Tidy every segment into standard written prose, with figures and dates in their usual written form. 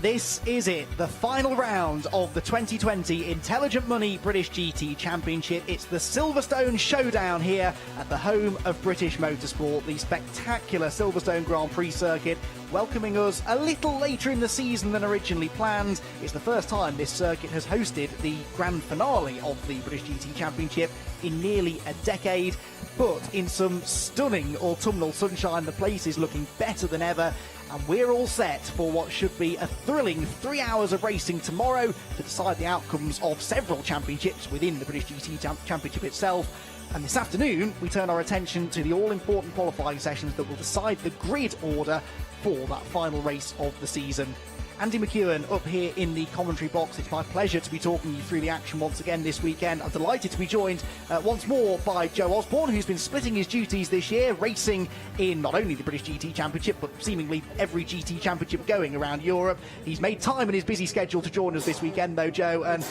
This is it, the final round of the 2020 Intelligent Money British GT Championship. It's the Silverstone showdown here at the home of British Motorsport, the spectacular Silverstone Grand Prix circuit, welcoming us a little later in the season than originally planned. It's the first time this circuit has hosted the grand finale of the British GT Championship in nearly a decade. But in some stunning autumnal sunshine, the place is looking better than ever. And we're all set for what should be a thrilling 3 hours of racing tomorrow to decide the outcomes of several championships within the British GT Championship itself. And this afternoon, we turn our attention to the all-important qualifying sessions that will decide the grid order for that final race of the season. Andy McEwen up here in the commentary box. It's my pleasure to be talking you through the action once again this weekend. I'm delighted to be joined once more by Joe Osborne, who's been splitting his duties this year, racing in not only the British GT Championship, but seemingly every GT Championship going around Europe. He's made time in his busy schedule to join us this weekend, though, Joe, and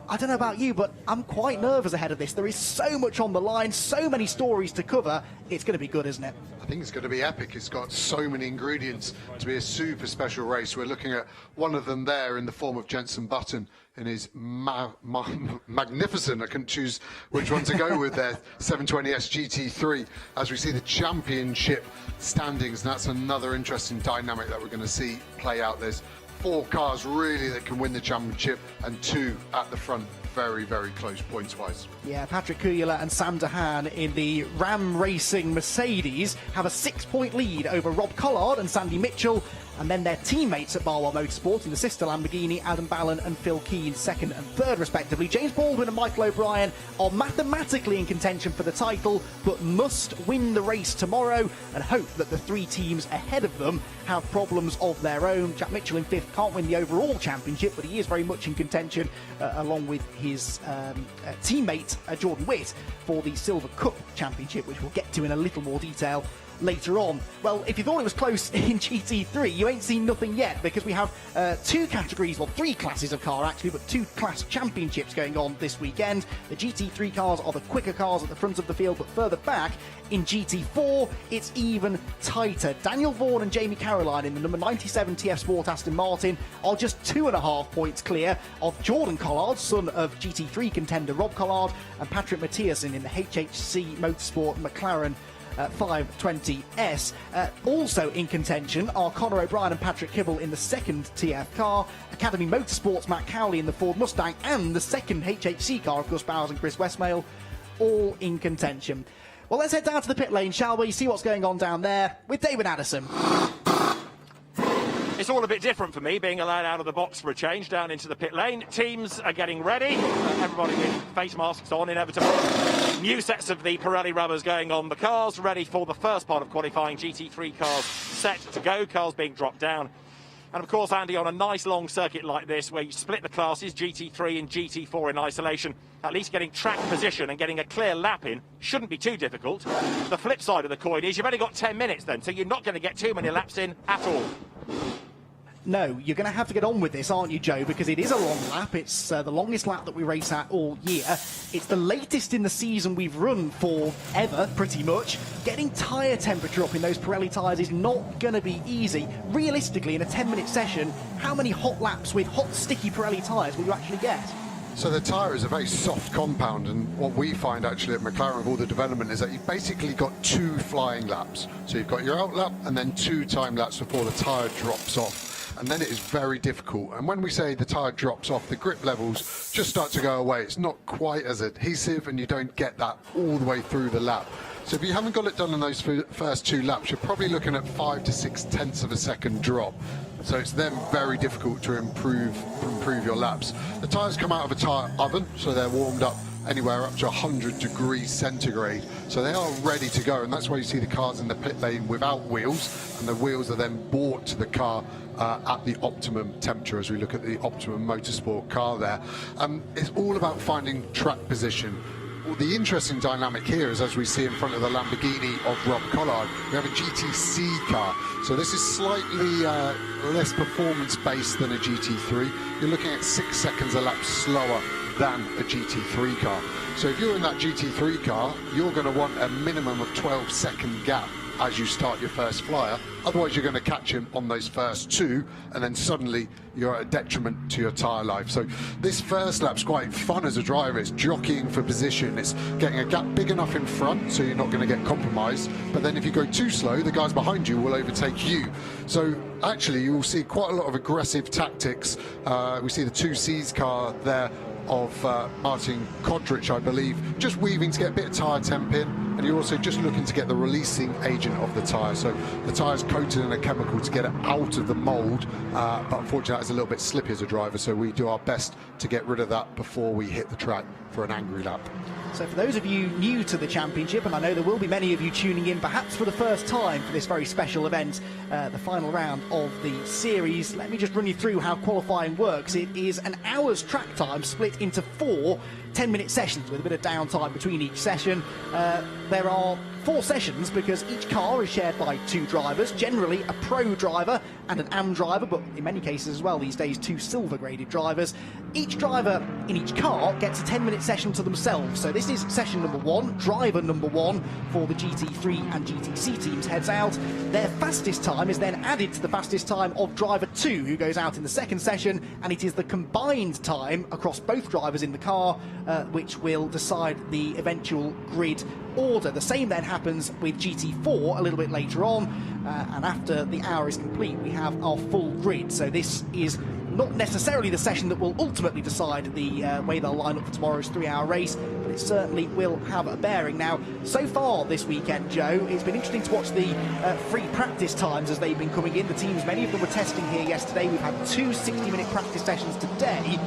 I don't know about you, but I'm quite nervous ahead of this. There is so much on the line, so many stories to cover. It's going to be good, isn't it? I think it's going to be epic. It's got so many ingredients to be a super special race. We're looking at one of them there in the form of Jensen Button in his magnificent, I couldn't choose which one to go with there, 720S GT3, as we see the championship standings. And that's another interesting dynamic that we're going to see play out. There's 4 cars really that can win the championship and 2 at the front, very, very close points-wise. Yeah, Patrick Kujala and Sam Dehaan in the Ram Racing Mercedes have a 6-point lead over Rob Collard and Sandy Mitchell, and then their teammates at Barwell Motorsport in the sister Lamborghini, Adam Ballon and Phil Keane, 2nd and 3rd respectively. James Baldwin and Michael O'Brien are mathematically in contention for the title, but must win the race tomorrow and hope that the 3 teams ahead of them have problems of their own. Jack Mitchell in 5th can't win the overall championship, but he is very much in contention along with his teammate Jordan Witt for the Silver Cup Championship, which we'll get to in a little more detail later on. Well, if you thought it was close in GT3, you ain't seen nothing yet, because we have 2 categories, well 3 classes of car actually, but 2 class championships going on this weekend. The GT3 cars are the quicker cars at the front of the field, but further back in GT4 it's even tighter. Daniel Vaughan and Jamie Caroline in the number 97 TF Sport Aston Martin are just 2.5 points clear of Jordan Collard, son of GT3 contender Rob Collard, and Patrick Mathiasen in the HHC Motorsport McLaren 520S. Also in contention are Conor O'Brien and Patrick Kibble in the 2nd TF car, Academy Motorsports Matt Cowley in the Ford Mustang, and the 2nd HHC car of Gus Bowers and Chris Westmail, all in contention. Well, let's head down to the pit lane, shall we? See what's going on down there with David Addison. It's all a bit different for me, being allowed out of the box for a change down into the pit lane. Teams are getting ready. Everybody with face masks on, inevitably. New sets of the Pirelli rubbers going on the cars, ready for the first part of qualifying. GT3 cars set to go, cars being dropped down. And of course, Andy, on a nice long circuit like this, where you split the classes, GT3 and GT4 in isolation, at least getting track position and getting a clear lap in shouldn't be too difficult. The flip side of the coin is you've only got 10 minutes then, so you're not going to get too many laps in at all. No, you're going to have to get on with this, aren't you, Joe? Because it is a long lap. It's the longest lap that we race at all year. It's the latest in the season we've run for ever, pretty much. Getting tyre temperature up in those Pirelli tyres is not going to be easy. Realistically, in a 10-minute session, how many hot laps with hot, sticky Pirelli tyres will you actually get? So the tyre is a very soft compound, and what we find actually at McLaren with all the development is that you've basically got 2 flying laps. So you've got your out lap and then 2 time laps before the tyre drops off. And then it is very difficult. And when we say the tyre drops off, the grip levels just start to go away. It's not quite as adhesive, and you don't get that all the way through the lap. So if you haven't got it done in those first 2 laps, you're probably looking at 5 to 6 tenths of a second drop. So it's then very difficult to improve your laps. The tyres come out of a tyre oven, so they're warmed up anywhere up to 100 degrees centigrade. So they are ready to go, and that's why you see the cars in the pit lane without wheels, and the wheels are then brought to the car at the optimum temperature as we look at the Optimum Motorsport car there. It's all about finding track position. Well, the interesting dynamic here is, as we see in front of the Lamborghini of Rob Collard, we have a GTC car. So this is slightly less performance-based than a GT3. You're looking at 6 seconds a lap slower than a GT3 car. So if you're in that GT3 car, you're going to want a minimum of 12-second gap as you start your first flyer. Otherwise, you're going to catch him on those first two, and then suddenly you're at a detriment to your tyre life. So this first lap's quite fun as a driver. It's jockeying for position. It's getting a gap big enough in front so you're not going to get compromised. But then if you go too slow, the guys behind you will overtake you. So actually, you will see quite a lot of aggressive tactics. We see the 2C's car there of Martin Kodrich, I believe, just weaving to get a bit of tyre temp in, and you're also just looking to get the releasing agent of the tyre. So the tyre's coated in a chemical to get it out of the mould, but unfortunately it's a little bit slippy as a driver, so we do our best to get rid of that before we hit the track for an angry lap. So for those of you new to the championship, and I know there will be many of you tuning in perhaps for the first time for this very special event, the final round of the series, let me just run you through how qualifying works. It is an hour's track time split into 4 10-minute sessions with a bit of downtime between each session. There are 4 sessions because each car is shared by 2 drivers, generally a pro driver and an AM driver, but in many cases as well these days 2 silver graded drivers. Each driver in each car gets a 10-minute session to themselves. So this is session number 1, driver number 1 for the GT3 and GTC teams heads out. Their fastest time is then added to the fastest time of driver 2, who goes out in the second session, and it is the combined time across both drivers in the car which will decide the eventual grid order. The same then happens with GT4 a little bit later on, and after the hour is complete we have our full grid. So this is not necessarily the session that will ultimately decide the way they'll line up for tomorrow's 3-hour race, but it certainly will have a bearing. Now, so far this weekend, Joe, it's been interesting to watch the free practice times as they've been coming in. The teams, many of them were testing here yesterday. We've had 2 60-minute practice sessions today.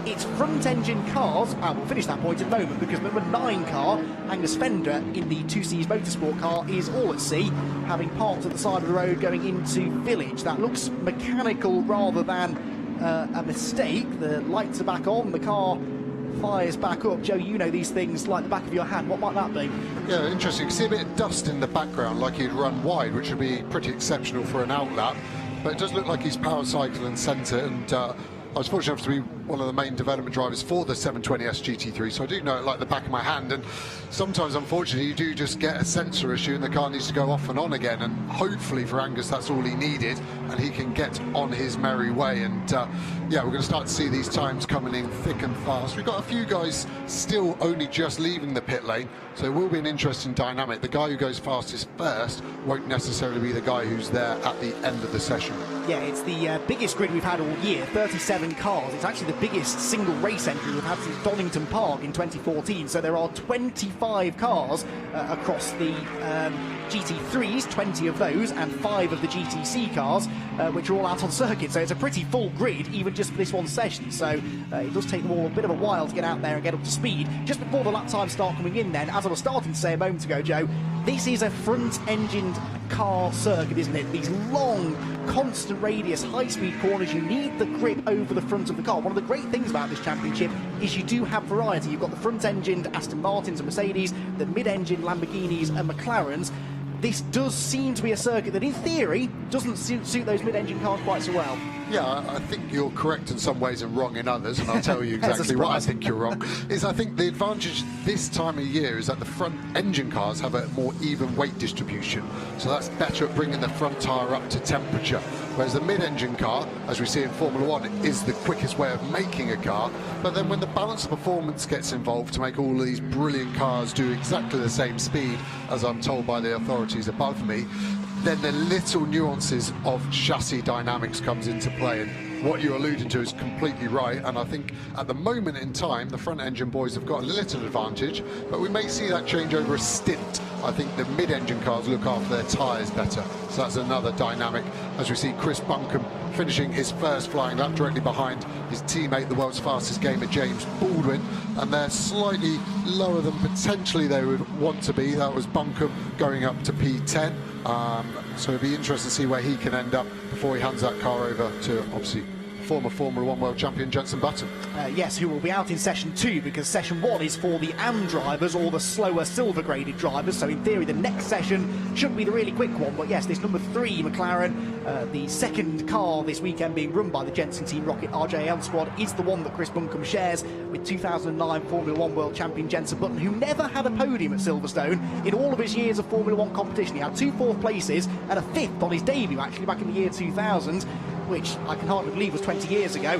It's front-engine cars. We'll finish that point in a moment, because number 9 car, Angus Fender, in the 2C's Motorsport car, is all at sea, having parked at the side of the road going into Village. That looks mechanical rather than a mistake. The lights are back on, the car fires back up. Joe, you know these things like the back of your hand. What might that be? Yeah, interesting. You see a bit of dust in the background, like he'd run wide, which would be pretty exceptional for an outlap. But it does look like he's power cycle and centre, and I was fortunate enough to be one of the main development drivers for the 720S GT3, so I do know it like the back of my hand. And sometimes, unfortunately, you do just get a sensor issue and the car needs to go off and on again. And hopefully for Angus, that's all he needed, and he can get on his merry way. And yeah, we're going to start to see these times coming in thick and fast. We've got a few guys still only just leaving the pit lane, so it will be an interesting dynamic. The guy who goes fastest first won't necessarily be the guy who's there at the end of the session. Yeah, it's the biggest grid we've had all year, 37 cars. It's actually the biggest single race entry we've had since Donington Park in 2014. So there are 25 cars across the GT3s, 20 of those, and 5 of the GTC cars, which are all out on circuit. So it's a pretty full grid, even just for this one session. So it does take them all a bit of a while to get out there and get up to speed. Just before the lap times start coming in then, as I was starting to say a moment ago, Joe, this is a front-engined car circuit, isn't it? These long, constant radius, high-speed corners. You need the grip over the front of the car. One of the great things about this championship is you do have variety. You've got the front-engined Aston Martins and Mercedes, the mid-engined Lamborghinis and McLarens. This does seem to be a circuit that, in theory, doesn't suit those mid-engine cars quite so well. Yeah, I think you're correct in some ways and wrong in others, and I'll tell you exactly why I think you're wrong. I think the advantage this time of year is that the front engine cars have a more even weight distribution, so that's better at bringing the front tyre up to temperature, whereas the mid-engine car, as we see in Formula 1, is the quickest way of making a car. But then when the balance of performance gets involved to make all of these brilliant cars do exactly the same speed, as I'm told by the authorities above me, then the little nuances of chassis dynamics comes into play. And what you're alluding to is completely right, and I think at the moment in time the front engine boys have got a little advantage, but we may see that change over a stint. I think the mid-engine cars look after their tyres better, so that's another dynamic, as we see Chris Buncombe finishing his first flying lap directly behind his teammate, the world's fastest gamer James Baldwin, and they're slightly lower than potentially they would want to be. That was Buncombe going up to P10, so it'll be interesting to see where he can end up before he hands that car over to obviously former Formula 1 world champion Jensen Button. Yes, who will be out in session 2 because session 1 is for the AM drivers or the slower silver graded drivers. So in theory, the next session should be the really quick one. But yes, this number 3 McLaren, the second car this weekend being run by the Jensen Team Rocket RJL squad, is the one that Chris Buncombe shares with 2009 Formula 1 world champion Jensen Button, who never had a podium at Silverstone in all of his years of Formula 1 competition. He had 2 fourth places and a 5th on his debut, actually, back in the year 2000, which I can hardly believe was 20 years ago,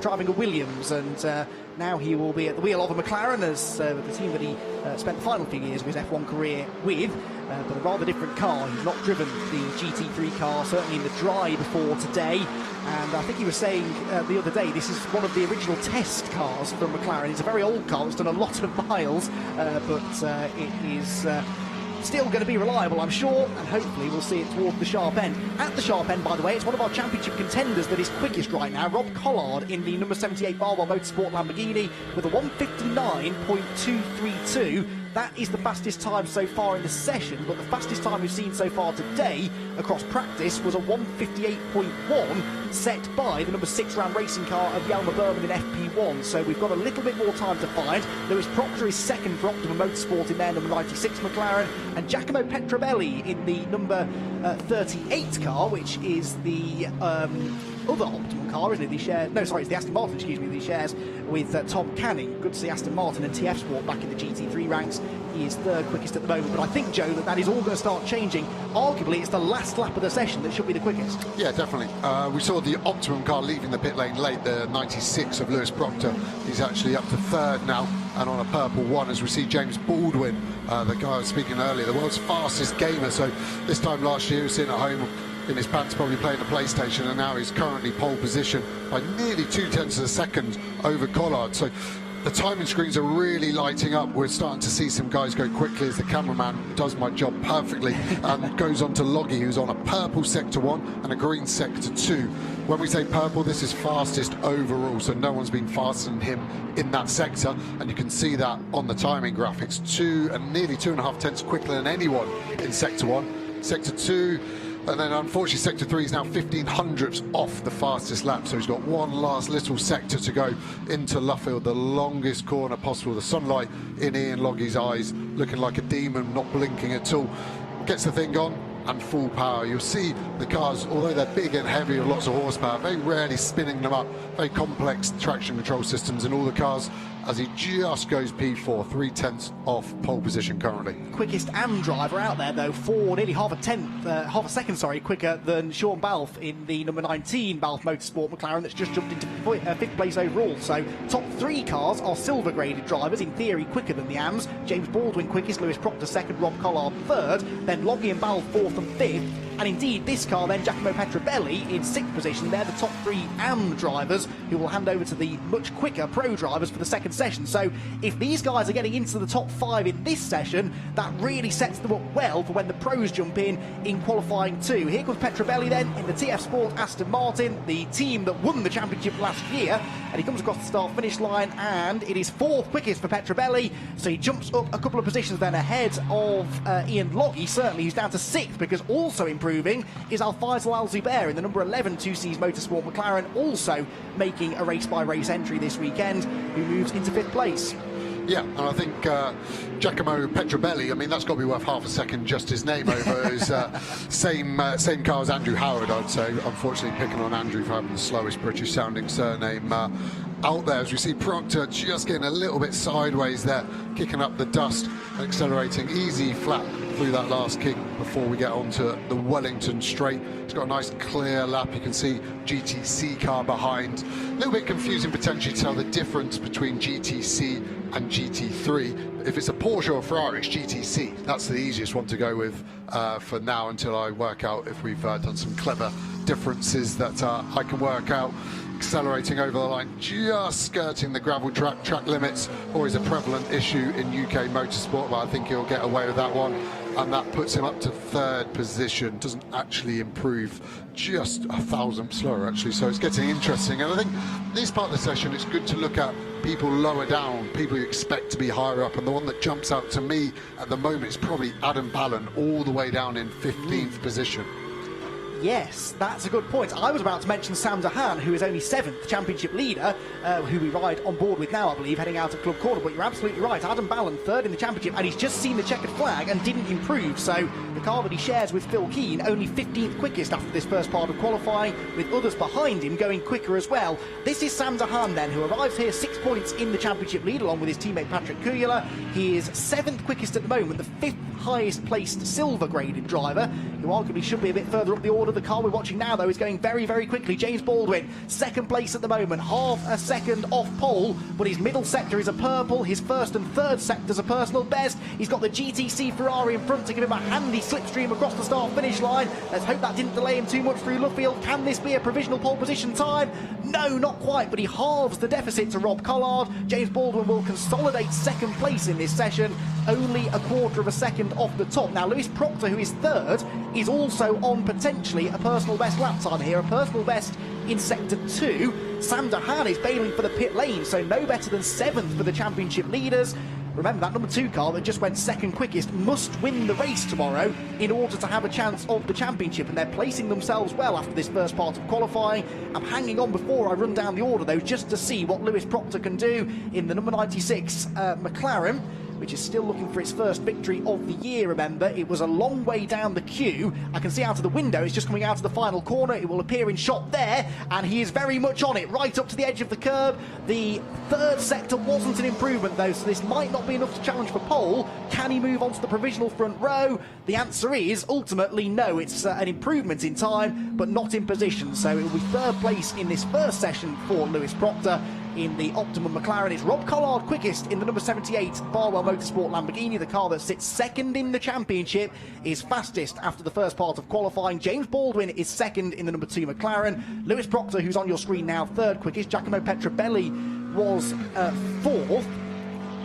driving a Williams, and now he will be at the wheel of a McLaren as the team that he spent the final few years of his F1 career with, but a rather different car. He's not driven the GT3 car, certainly in the dry before today, and I think he was saying the other day this is one of the original test cars from McLaren. It's a very old car, it's done a lot of miles, but it is still going to be reliable, I'm sure, and hopefully we'll see it toward the sharp end. At the sharp end, by the way, it's one of our championship contenders that is quickest right now, Rob Collard in the number 78 Barwell Motorsport Lamborghini with a 1:59.232. That is the fastest time so far in the session, but the fastest time we've seen so far today across practice was a 1:58.1 set by the number 6 round racing car of Yelmer Berman in FP1. So we've got a little bit more time to find. Lewis Proctor is second for Optimum Motorsport in their number 96 McLaren, and Giacomo Petrobelli in the number 38 car, which is the other Optimum car, isn't it? It's the Aston Martin, excuse me, that he shares with Tom Canning. Good to see Aston Martin and TF Sport back in the GT3 ranks. He is third quickest at the moment, but I think, Joe, that is all going to start changing. Arguably, it's the last lap of the session that should be the quickest. Yeah, definitely. We saw the Optimum car leaving the pit lane late, the 96 of Lewis Proctor. He's actually up to third now, and on a purple one, as we see James Baldwin, the guy I was speaking earlier, the world's fastest gamer. So this time last year, he was sitting at home in his pants probably playing the PlayStation, and now he's currently pole position by nearly 0.2 of a second over Collard. So the timing screens are really lighting up. We're starting to see some guys go quickly as the cameraman does my job perfectly and goes on to Loggy, who's on a purple sector 1 and a green sector 2. When we say purple, this is fastest overall, so no one's been faster than him in that sector, and you can see that on the timing graphics. Nearly 2.5 tenths quicker than anyone in sector 1. Sector 2, and then unfortunately sector 3 is now 0.15 off the fastest lap, so he's got one last little sector to go into Luffield, the longest corner possible. The sunlight in Ian Loggy's eyes, looking like a demon, not blinking at all. Gets the thing on and full power. You'll see the cars, although they're big and heavy with lots of horsepower, very rarely spinning them up, very complex traction control systems in all the cars, as he just goes P4, 0.3 off pole position currently. Quickest AM driver out there, though, for nearly half a second, quicker than Sean Balfe in the number 19 Balfe Motorsport McLaren that's just jumped into 5th place overall. So top 3 cars are silver graded drivers, in theory quicker than the AMs. James Baldwin quickest, Lewis Proctor second, Rob Collard third, then Loggy and Balfe 4th and 5th. And indeed, this car then, Giacomo Petrobelli in 6th position. They're the top 3 AM drivers who will hand over to the much quicker pro drivers for the second session. So if these guys are getting into the top 5 in this session, that really sets them up well for when the pros jump in qualifying too. Here comes Petrobelli then in the TF Sport Aston Martin, the team that won the championship last year, and he comes across the start-finish line, and it is 4th quickest for Petrobelli, so he jumps up a couple of positions then ahead of Ian Loggy, certainly, who's down to 6th, because also improving is Al-Faisal Al-Zubair in the number 11 2Cs Motorsport McLaren, also making a race-by-race entry this weekend, who moves into 5th place. Yeah, and I think Giacomo Petrobelli, I mean, that's got to be worth half a second just his name over his same car as Andrew Howard, I'd say. Unfortunately, picking on Andrew for having the slowest British-sounding surname out there, as we see Proctor just getting a little bit sideways there, kicking up the dust, accelerating easy flat through that last kick before we get onto the Wellington straight. It's got a nice clear lap. You can see GTC car behind. A little bit confusing potentially to tell the difference between GTC and GT3. If it's a Porsche or a Ferrari, it's GTC. That's the easiest one to go with for now, until I work out if we've done some clever differences that I can work out. Accelerating over the line, just skirting the gravel track limits, always a prevalent issue in UK motorsport, but I think he'll get away with that one, and that puts him up to 3rd position. Doesn't actually improve, just 1,000 slower actually, so it's getting interesting. And I think this part of the session, it's good to look at people lower down, people you expect to be higher up, and the one that jumps out to me at the moment is probably Adam Ballon, all the way down in 15th position. Yes, that's a good point. I was about to mention Sam Dahan, who is only 7th championship leader, who we ride on board with now, I believe, heading out of Club Corner. But you're absolutely right. Adam Ballon, 3rd in the championship, and he's just seen the checkered flag and didn't improve. So the car that he shares with Phil Keane, only 15th quickest after this first part of qualifying, with others behind him going quicker as well. This is Sam Dahan then, who arrives here 6 points in the championship lead, along with his teammate Patrick Kujala. He is 7th quickest at the moment, the 5th highest placed silver graded driver, who arguably should be a bit further up the order. The car we're watching now, though, is going very, very quickly. James Baldwin, 2nd place at the moment, half a second off pole, but his middle sector is a purple, his 1st and 3rd sectors a personal best. He's got the GTC Ferrari in front to give him a handy slipstream across the start-finish line. Let's hope that didn't delay him too much through Luffield. Can this be a provisional pole position time? No, not quite, but he halves the deficit to Rob Collard. James Baldwin will consolidate 2nd place in this session, only a quarter of a second off the top. Now, Lewis Proctor, who is 3rd, is also on potentially a personal best lap time here, a personal best in sector 2. Sam Dahan is bailing for the pit lane, so no better than 7th for the championship leaders. Remember, that number 2 car that just went 2nd quickest must win the race tomorrow in order to have a chance of the championship, and they're placing themselves well after this first part of qualifying. I'm hanging on before I run down the order, though, just to see what Lewis Proctor can do in the number 96 McLaren, which is still looking for its first victory of the year, remember. It was a long way down the queue. I can see out of the window, it's just coming out of the final corner. It will appear in shot there, and he is very much on it, right up to the edge of the curb. The 3rd sector wasn't an improvement, though, so this might not be enough to challenge for pole. Can he move on to the provisional front row? The answer is, ultimately, no. It's an improvement in time, but not in position. So it will be 3rd place in this first session for Lewis Proctor in the Optimum McLaren. It's Rob Collard quickest in the number 78 Barwell Motorsport Lamborghini. The car that sits 2nd in the championship is fastest after the first part of qualifying. James Baldwin is 2nd in the number 2 McLaren. Lewis Proctor, who's on your screen now, 3rd quickest. Giacomo Petrobelli was 4th.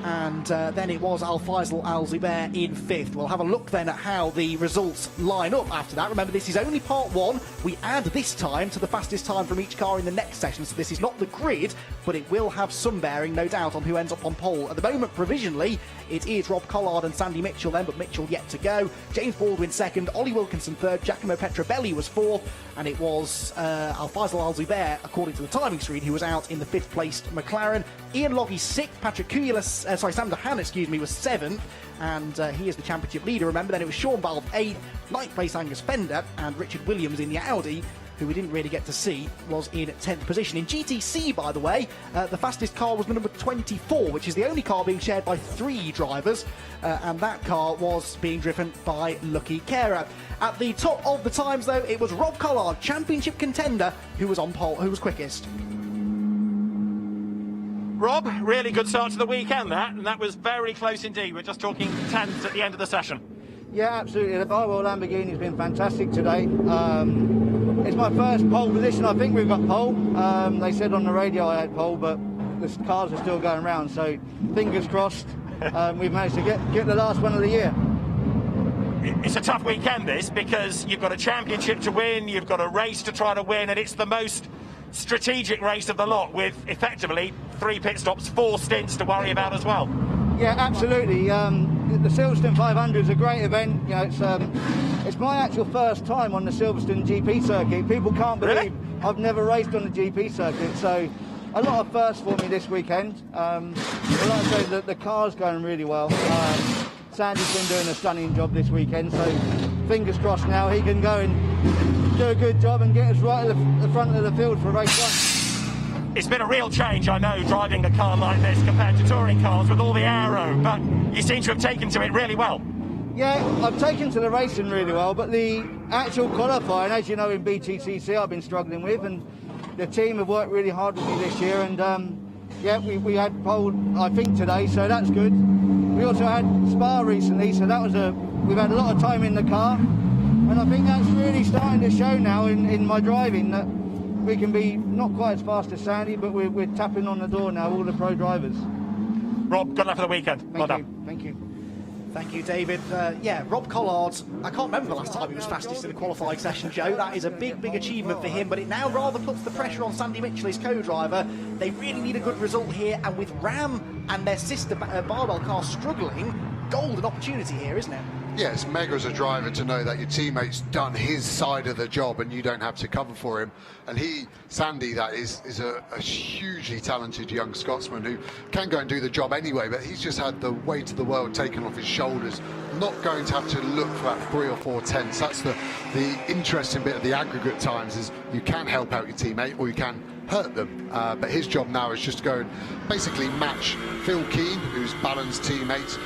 And then it was Al Faisal Al Zubair in 5th. We'll have a look then at how the results line up after that. Remember, this is only part 1. We add this time to the fastest time from each car in the next session, so this is not the grid, but it will have some bearing, no doubt, on who ends up on pole. At the moment, provisionally, it is Rob Collard and Sandy Mitchell then, but Mitchell yet to go. James Baldwin 2nd, Ollie Wilkinson 3rd, Giacomo Petrobelli was 4th, and it was Al Faisal Al Zubair, according to the timing screen, who was out in the 5th placed McLaren. Ian Loggey 6th, Patrick Kujala, Sam Dahan, was 7th, and he is the championship leader. Remember, then it was Sean Balfe 8th, 9th place Angus Fender, and Richard Williams in the Audi, who we didn't really get to see, was in 10th position. In GTC, by the way, the fastest car was the number 24, which is the only car being shared by 3 drivers, and that car was being driven by Lucky Kera. At the top of the times, though, it was Rob Collard, championship contender, who was on pole, who was quickest. Rob, really good start to the weekend, and that was very close indeed. We're just talking tenths at the end of the session. Yeah, absolutely. The Barwell Lamborghini has been fantastic today. It's my first pole position. I think we've got pole. They said on the radio I had pole, but the cars are still going round, so fingers crossed we've managed to get the last one of the year. It's a tough weekend, this, because you've got a championship to win, you've got a race to try to win, and it's the most strategic race of the lot, with effectively 3 pit stops, 4 stints to worry about as well. Yeah, absolutely. The Silverstone 500 is a great event. You know, it's my actual first time on the Silverstone GP circuit. People can't believe Really? I've never raced on the GP circuit, so a lot of firsts for me this weekend. But like I say, the car's going really well. Sandy's been doing a stunning job this weekend, so fingers crossed now he can go and do a good job and get us right at the front of the field for race 1. It's been a real change, I know, driving a car like this compared to touring cars with all the aero, but you seem to have taken to it really well. Yeah, I've taken to the racing really well, but the actual qualifying, as you know, in BTCC I've been struggling with, and the team have worked really hard with me this year, and yeah, we had pole, I think, today, so that's good. We also had Spa recently, so that was we've had a lot of time in the car, and I think that's really starting to show now in my driving, that we can be not quite as fast as Sandy, but we're tapping on the door now, all the pro drivers. Rob, good luck for the weekend. Well done. Thank you. Thank you, David. Yeah, Rob Collard, I can't remember the last time he was fastest in a qualifying session, Joe. That is a big, big achievement for him, but it now rather puts the pressure on Sandy Mitchell, his co-driver. They really need a good result here, and with Ram and their sister Barwell car struggling, golden opportunity here, isn't it? Yeah, it's mega as a driver to know that your teammate's done his side of the job and you don't have to cover for him. And Sandy, that is a hugely talented young Scotsman who can go and do the job anyway, but he's just had the weight of the world taken off his shoulders, not going to have to look for that 3 or 4 tenths. That's the interesting bit of the aggregate times, is you can help out your teammate or you can hurt them, but his job now is just to go and basically match Phil Keane, who's Ballon's teammate,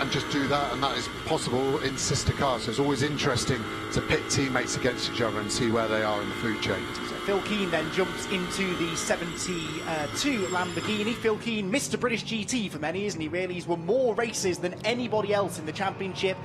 and just do that, and that is possible in sister cars. So it's always interesting to pit teammates against each other and see where they are in the food chain. So Phil Keane then jumps into the 72 Lamborghini. Phil Keane, Mr. British GT for many, isn't he really? He's won more races than anybody else in the championship.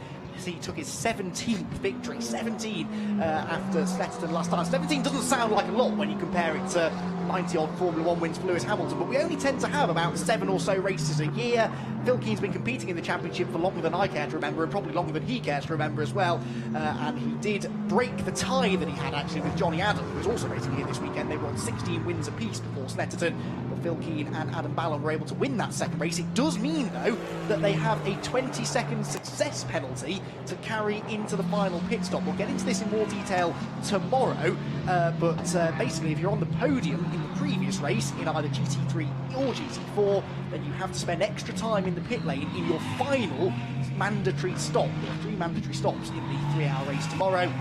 He took his 17th victory, 17 after Snetterton last time. 17 doesn't sound like a lot when you compare it to 90-odd Formula 1 wins for Lewis Hamilton, but we only tend to have about 7 or so races a year. Phil Keane's been competing in the championship for longer than I care to remember, and probably longer than he cares to remember as well. And he did break the tie that he had actually with Johnny Adam, who was also racing here this weekend. They were on 16 wins apiece before Snetterton, but Phil Keane and Adam Ballon were able to win that second race. It does mean, though, that they have a 20-second success penalty to carry into the final pit stop. We'll get into this in more detail tomorrow, but basically if you're on the podium in the previous race in either GT3 or GT4, then you have to spend extra time in the pit lane in your final mandatory stop. There are 3 mandatory stops in the 3-hour race tomorrow.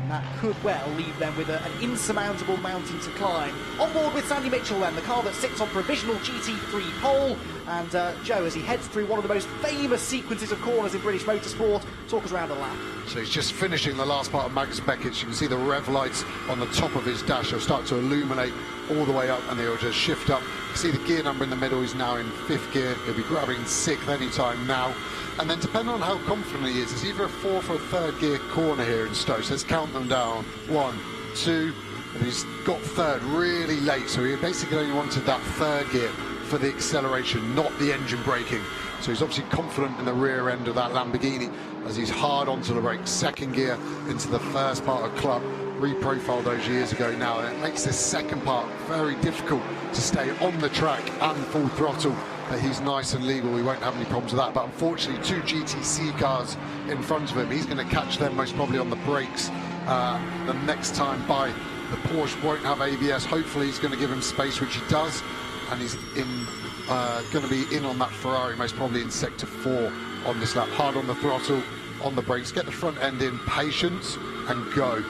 That could well leave them with an insurmountable mountain to climb. On board with Sandy Mitchell then, the car that sits on provisional GT3 pole. And Joe, as he heads through one of the most famous sequences of corners in British motorsport, talk us around a lap. So he's just finishing the last part of Magnus Beckett's. You can see the rev lights on the top of his dash. They'll start to illuminate all the way up and they'll just shift up. You see the gear number in the middle. He's now in 5th gear. He'll be grabbing 6th any time now. And then depending on how confident he is, it's either a 4th or a 3rd gear corner here in Stowe. So let's count them down. 1, 2, and he's got 3rd really late. So he basically only wanted that 3rd gear for the acceleration, not the engine braking. So he's obviously confident in the rear end of that Lamborghini as he's hard onto the brake. 2nd gear into the first part of club. Reprofiled those years ago now, and it makes this second part very difficult to stay on the track and full throttle. But he's nice and legal, he won't have any problems with that. But unfortunately 2 GTC cars in front of him, he's going to catch them most probably on the brakes the next time by. The Porsche won't have ABS. Hopefully he's going to give him space, which he does, and he's going to be in on that Ferrari most probably in sector 4 on this lap. Hard on the throttle, on the brakes, get the front end in, patience and go.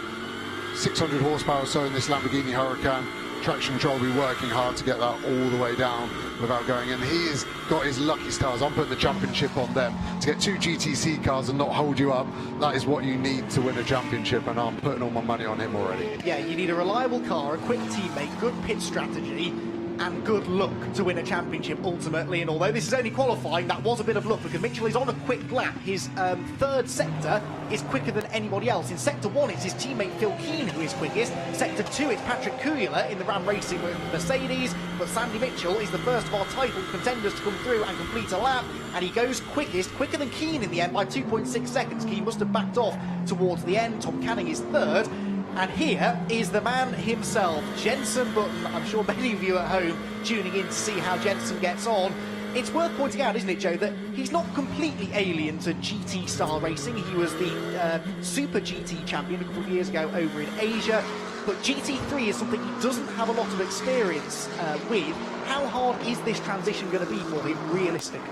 600 horsepower or so in this Lamborghini Huracan. Traction control will be working hard to get that all the way down without going in. He has got his lucky stars. I'm putting the championship on them. To get 2 GTC cars and not hold you up, that is what you need to win a championship, and I'm putting all my money on him already. Yeah, you need a reliable car, a quick teammate, good pit strategy, and good luck to win a championship ultimately. And although this is only qualifying, that was a bit of luck because Mitchell is on a quick lap. His 3rd sector is quicker than anybody else. In sector 1 it's his teammate Phil Keane who is quickest. Sector 2 it's Patrick Kuyler in the Ram Racing with Mercedes, but Sandy Mitchell is the first of our title contenders to come through and complete a lap, and he goes quickest, quicker than Keane in the end by 2.6 seconds. Keane must have backed off towards the end. Tom Canning is 3rd. And here is the man himself, Jensen Button. I'm sure many of you at home tuning in to see how Jensen gets on. It's worth pointing out, isn't it, Joe, that he's not completely alien to GT-style racing. He was the Super GT champion a couple of years ago over in Asia. But GT3 is something he doesn't have a lot of experience with. How hard is this transition going to be for him, realistically?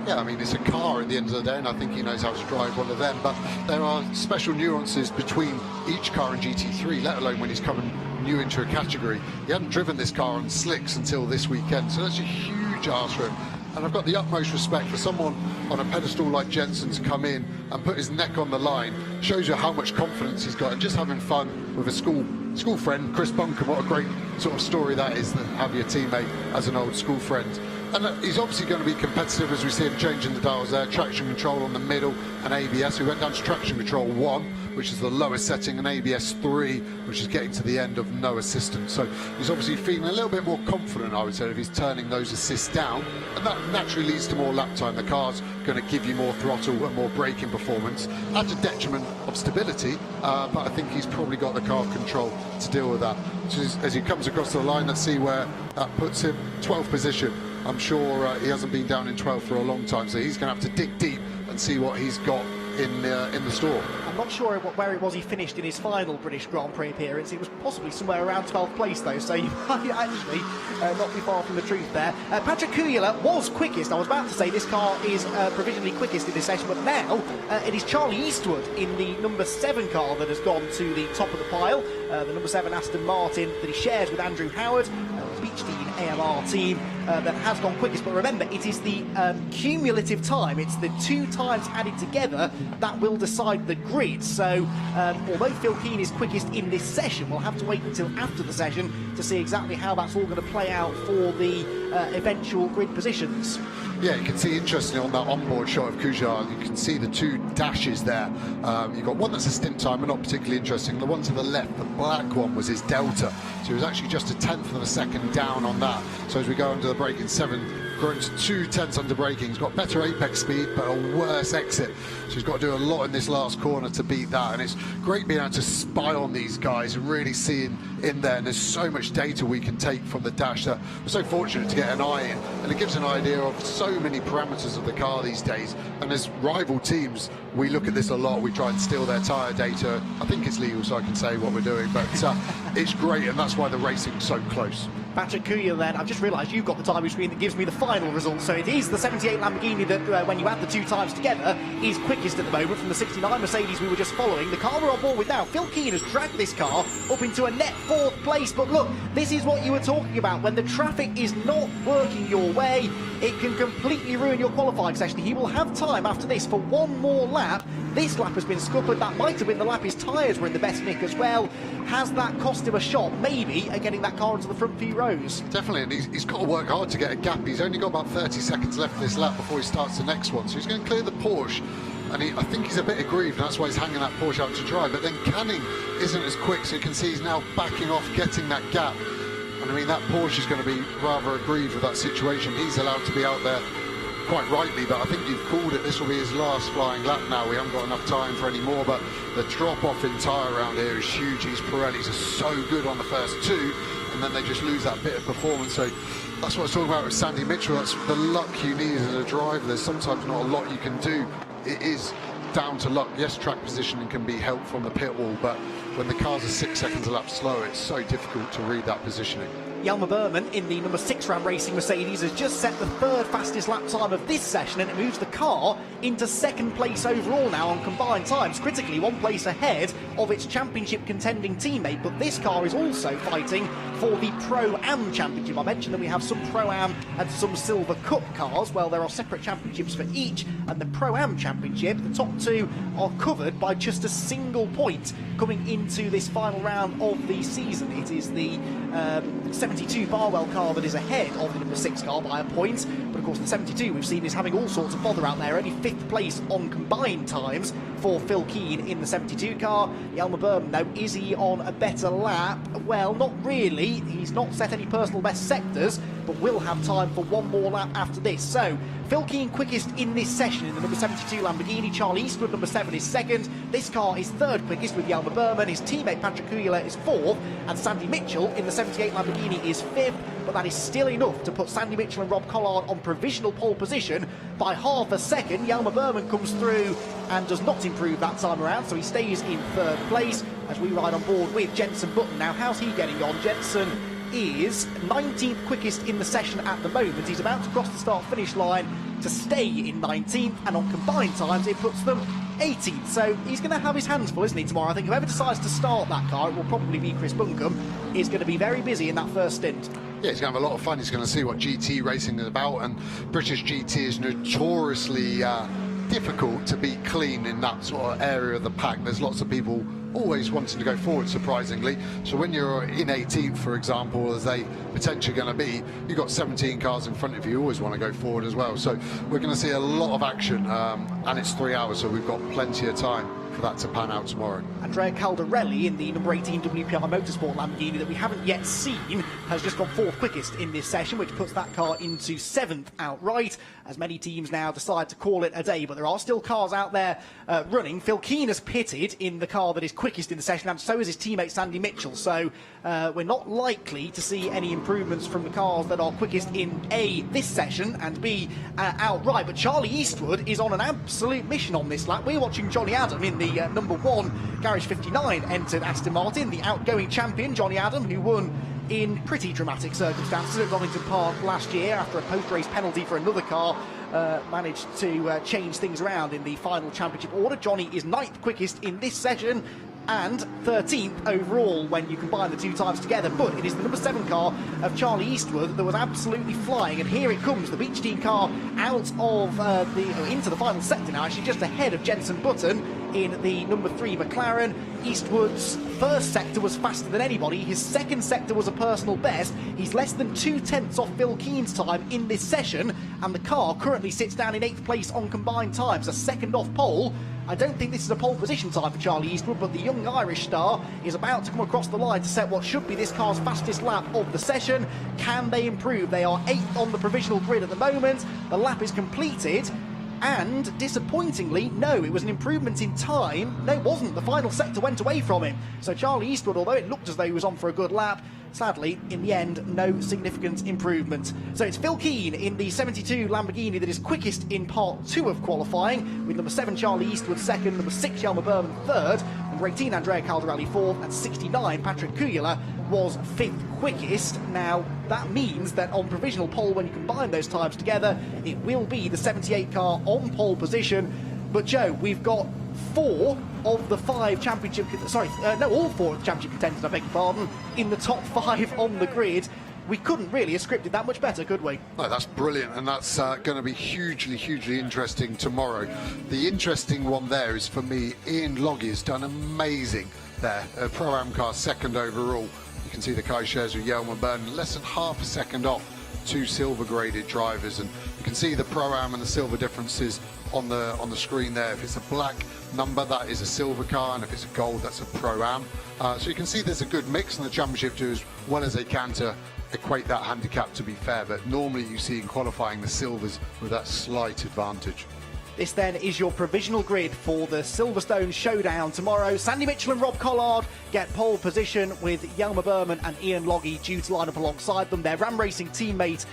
Yeah, I mean, it's a car at the end of the day, and I think he knows how to drive one of them, but there are special nuances between each car and GT3, let alone when he's coming new into a category. He hadn't driven this car on slicks until this weekend, so that's a huge ask for him. And I've got the utmost respect for someone on a pedestal like Jensen to come in and put his neck on the line. Shows you how much confidence he's got, and just having fun with a school friend, Chris Bunker. What a great sort of story that is, to have your teammate as an old school friend. And he's obviously going to be competitive, as we see him changing the dials there. Traction control on the middle and ABS. We went down to traction control 1, which is the lowest setting, and ABS 3, which is getting to the end of no assistance. So he's obviously feeling a little bit more confident, I would say, if he's turning those assists down. And that naturally leads to more lap time. The car's going to give you more throttle and more braking performance at a detriment of stability. But I think he's probably got the car control to deal with that. So as he comes across the line, let's see where that puts him. 12th position. I'm sure he hasn't been down in 12th for a long time, so he's going to have to dig deep and see what he's got in the store. I'm not sure where it was he finished in his final British Grand Prix appearance. It was possibly somewhere around 12th place though, so you might actually not be far from the truth there. Patrick Kujala was quickest. I was about to say this car is provisionally quickest in this session, but now it is Charlie Eastwood in the number 7 car that has gone to the top of the pile. The number 7 Aston Martin that he shares with Andrew Howard, Beach Team AMR team that has gone quickest. But remember, it is the cumulative time, it's the 2 times added together that will decide the grid. So although Phil Keane is quickest in this session, we'll have to wait until after the session to see exactly how that's all going to play out for the eventual grid positions. Yeah, you can see, interestingly, on that onboard shot of Kujala, you can see the 2 dashes there. You've got one that's a stint timer, not particularly interesting. The one to the left, the black one, was his delta. So he was actually just a 1/10 of a second down on that. So as we go into the braking 7, growing to 2/10 under braking. He's got better apex speed, but a worse exit. So he's got to do a lot in this last corner to beat that. And it's great being able to spy on these guys and really seeing in there. And there's so much data we can take from the dash that we're so fortunate to get an eye in. And it gives an idea of so many parameters of the car these days. And as rival teams, we look at this a lot. We try and steal their tyre data. I think it's legal, so I can say what we're doing. But it's great, and that's why the racing's so close. Patrick Kujala then, I've just realised you've got the timing screen that gives me the final result, so it is the 78 Lamborghini that, when you add the 2 times together, is quickest at the moment from the 69 Mercedes we were just following. The car we're on board with now, Phil Keane has dragged this car up into a net 4th place, but look, this is what you were talking about. When the traffic is not working your way, it can completely ruin your qualifying session. He will have time after this for one more lap. This lap has been scuppered. That might have been the lap his tyres were in the best nick as well. Has that cost him a shot, maybe, at getting that car into the front few rows? Definitely, and he's got to work hard to get a gap. He's only got about 30 seconds left this lap before he starts the next one. So he's going to clear the Porsche, and I think he's a bit aggrieved, and that's why he's hanging that Porsche out to dry. But then Canning isn't as quick, so you can see he's now backing off, getting that gap. And I mean, that Porsche is going to be rather aggrieved with that situation. He's allowed to be out there quite rightly, but I think you've called it. This will be his last flying lap now. We haven't got enough time for any more, but the drop-off in tyre around here is huge. These Pirellis are so good on the first 2, and then they just lose that bit of performance. So that's what I was talking about with Sandy Mitchell. That's the luck you need as a driver. There's sometimes not a lot you can do. It is down to luck. Yes, track positioning can be helped from the pit wall, but when the cars are 6 seconds a lap slower, it's so difficult to read that positioning. Jelmer Berman in the number 6 Ram Racing Mercedes has just set the 3rd fastest lap time of this session, and it moves the car into 2nd place overall now on combined times, critically 1 place ahead of its championship contending teammate. But this car is also fighting for the Pro-Am Championship. I mentioned that we have some Pro-Am and some Silver Cup cars. Well, there are separate championships for each, and the Pro-Am Championship, the top 2 are covered by just a single point coming into this final round of the season. It is the 72 Barwell car that is ahead of the number 6 car by a point, but of course the 72 we've seen is having all sorts of bother out there. Only 5th place on combined times for Phil Keane in the 72 car. Jelmer Berman, though, is he on a better lap? Well, not really. He's not set any personal best sectors, but will have time for one more lap after this. So Phil Keane quickest in this session in the number 72 Lamborghini. Charlie Eastwood, number 7, is 2nd. This car is 3rd quickest with Jelmer Berman. His teammate Patrick Kujala is 4th, and Sandy Mitchell in the 78 Lamborghini is 5th, but that is still enough to put Sandy Mitchell and Rob Collard on provisional pole position by half a second. Jelmer Berman comes through and does not improve that time around, so he stays in 3rd place as we ride on board with Jensen Button. Now, how's he getting on? Jensen is 19th quickest in the session at the moment. He's about to cross the start-finish line to stay in 19th, and on combined times it puts them 18th. So he's going to have his hands full, isn't he, tomorrow? I think whoever decides to start that car, it will probably be Chris Buncombe, is going to be very busy in that first stint. Yeah, he's going to have a lot of fun. He's going to see what GT racing is about, and British GT is notoriously difficult to be clean in that sort of area of the pack. There's lots of people always wanting to go forward, surprisingly. So when you're in 18th, for example, as they potentially going to be, you've got 17 cars in front of you, you always want to go forward as well. So we're going to see a lot of action, and it's 3 hours, so we've got plenty of time for that to pan out tomorrow. Andrea Caldarelli in the number 18 WPR Motorsport Lamborghini that we haven't yet seen has just gone 4th quickest in this session, which puts that car into 7th outright, as many teams now decide to call it a day. But there are still cars out there running. Phil Keane has pitted in the car that is quickest in the session, and so is his teammate Sandy Mitchell. So we're not likely to see any improvements from the cars that are quickest in A, this session, and B, outright. But Charlie Eastwood is on an absolute mission on this lap. We're watching Johnny Adam in the number 1 Garage 59 entered Aston Martin, the outgoing champion Johnny Adam, who won in pretty dramatic circumstances at Donington Park last year after a post-race penalty for another car managed to change things around in the final championship order. Johnny is 9th quickest in this session and 13th overall when you combine the two times together. But it is the number 7 car of Charlie Eastwood that was absolutely flying, and here it comes, the Beach Team car out of into the final sector now, actually just ahead of Jensen Button in the number 3 McLaren. Eastwood's first sector was faster than anybody. His second sector was a personal best. He's less than 2/10 off Phil Keane's time in this session, and the car currently sits down in 8th place on combined times, a second off pole. I don't think this is a pole position time for Charlie Eastwood, but the young Irish star is about to come across the line to set what should be this car's fastest lap of the session. Can they improve? They are 8th on the provisional grid at the moment. The lap is completed, and disappointingly, no, it was an improvement in time. No, it wasn't. The final sector went away from him. So Charlie Eastwood, although it looked as though he was on for a good lap, sadly, in the end, no significant improvement. So it's Phil Keane in the 72 Lamborghini that is quickest in part 2 of qualifying, with number 7 Charlie Eastwood 2nd, number 6 Jelmer Berman 3rd, number 18 Andrea Caldarelli 4th, and 69 Patrick Kujala was 5th quickest. Now, that means that on provisional pole, when you combine those times together, it will be the 78 car on pole position. But Joe, we've got 4 of the 5 championship, all 4 of the championship contenders, I beg your pardon, in the top 5 on the grid. We couldn't really have scripted that much better, could we? No, that's brilliant, and that's going to be hugely, hugely interesting tomorrow. The interesting one there is, for me, Ian Loggy has done amazing there. Pro-Am car 2nd overall. You can see the car he shares with Jelmer Berman, less than half a second off 2 silver graded drivers, and you can see the Pro-Am and the silver differences on the screen there. If it's a black number, that is a silver car, and if it's a gold, that's a Pro-Am. So you can see there's a good mix, and the championship do as well as they can to equate that handicap, to be fair, but normally you see in qualifying the silvers with that slight advantage. This then is your provisional grid for the Silverstone showdown tomorrow. Sandy Mitchell and Rob Collard get pole position, with Jelmer Berman and Ian Loggy due to line up alongside them. Their Ram Racing teammate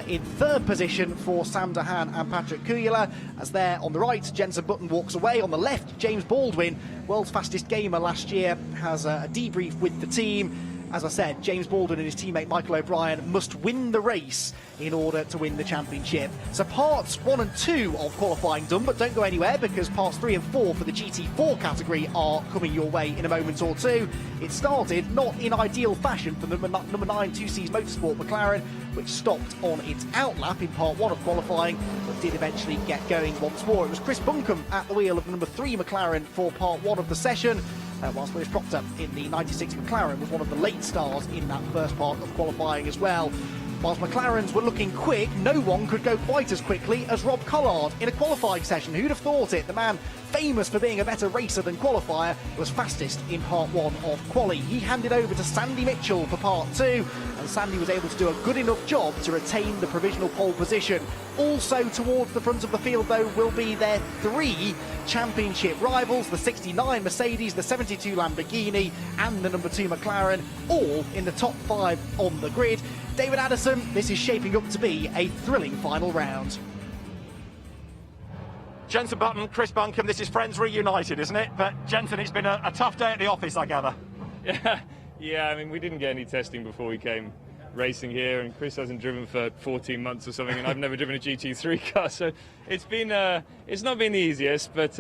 in 3rd position for Sam Dahan and Patrick Kujala. As there on the right, Jensen Button walks away. On the left, James Baldwin, world's fastest gamer last year, has a debrief with the team. As I said, James Baldwin and his teammate Michael O'Brien must win the race in order to win the championship. So parts 1 and 2 of qualifying done, but don't go anywhere, because parts 3 and 4 for the GT4 category are coming your way in a moment or two. It started not in ideal fashion for the number 9 2Cs Motorsport McLaren, which stopped on its outlap in part 1 of qualifying, but did eventually get going once more. It was Chris Buncombe at the wheel of the number 3 McLaren for part 1 of the session, whilst Lewis Proctor in the 96 McLaren was one of the late stars in that first part of qualifying as well. Whilst McLarens were looking quick, no one could go quite as quickly as Rob Collard in a qualifying session. Who'd have thought it? The man, famous for being a better racer than qualifier, was fastest in part 1 of quali. He handed over to Sandy Mitchell for part 2, and Sandy was able to do a good enough job to retain the provisional pole position. Also towards the front of the field, though, will be their 3 championship rivals, the 69 Mercedes, the 72 Lamborghini, and the number 2 McLaren, all in the top 5 on the grid. David Addison, this is shaping up to be a thrilling final round. Jensen Button, Chris Buncombe, this is friends reunited, isn't it? But Jensen, it's been a tough day at the office, I gather. Yeah, I mean, we didn't get any testing before we came racing here, and Chris hasn't driven for 14 months or something, and I've never driven a GT3 car, so it's been it's not been the easiest, but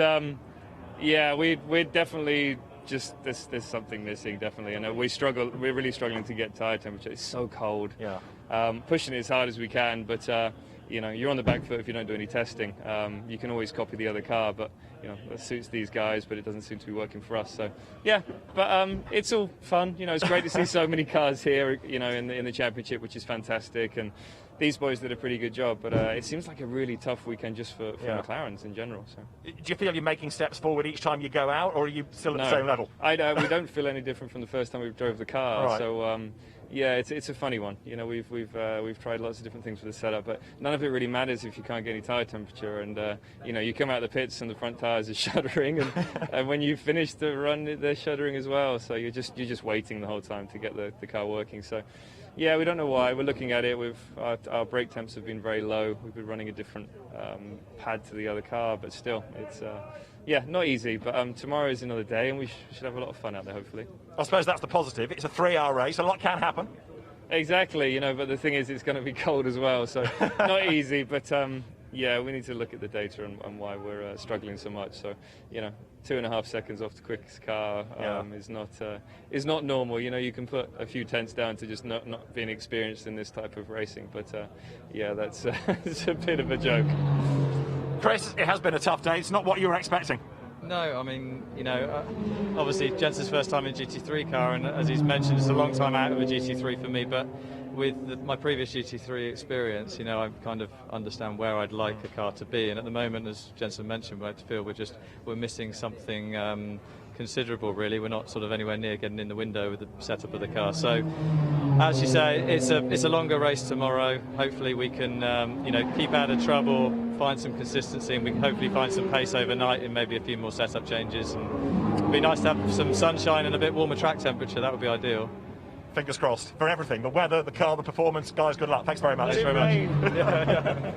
yeah, we're definitely just there's something missing, definitely, and we're really struggling to get tyre temperature. It's so cold. Yeah. Pushing it as hard as we can, but you know, you're on the back foot if you don't do any testing. You can always copy the other car, but you know, that suits these guys, but it doesn't seem to be working for us. So yeah, but it's all fun. You know, it's great to see so many cars here, you know, in the championship, which is fantastic. And these boys did a pretty good job, but it seems like a really tough weekend just for McLarens in general. So. Do you feel you're making steps forward each time you go out, or are you still at the same level? We don't feel any different from the first time we drove the car. Right. So yeah, it's a funny one. You know, we've tried lots of different things with the setup, but none of it really matters if you can't get any tyre temperature. And you know, you come out of the pits and the front tyres are shuddering, and when you finish the run, they're shuddering as well. So you're just waiting the whole time to get the car working. So. Yeah, we don't know why. We're looking at it. Our brake temps have been very low. We've been running a different pad to the other car, but still, it's not easy. But tomorrow is another day, and we should have a lot of fun out there, hopefully. I suppose that's the positive. It's a 3-hour race. A lot can happen. Exactly, you know. But the thing is, it's going to be cold as well, so not easy. But yeah, we need to look at the data and why we're struggling so much. So, you know, 2.5 seconds off the quickest car is not normal. You know, you can put a few tenths down to just not being experienced in this type of racing. But yeah, that's it's a bit of a joke. Chris, it has been a tough day. It's not what you were expecting. No, I mean, you know, obviously Jensen's first time in a GT3 car, and as he's mentioned, it's a long time out of a GT3 for me, but with my previous GT3 experience, you know, I kind of understand where I'd like a car to be, and at the moment, as Jensen mentioned, I feel we're missing something considerable, really. We're not sort of anywhere near getting in the window with the setup of the car. So, as you say, it's a longer race tomorrow. Hopefully we can, you know, keep out of trouble, find some consistency, and we can hopefully find some pace overnight and maybe a few more setup changes. And it'd be nice to have some sunshine and a bit warmer track temperature. That would be ideal. Fingers crossed for everything. The weather, the car, the performance. Guys, good luck. Thanks very much. Let it rain.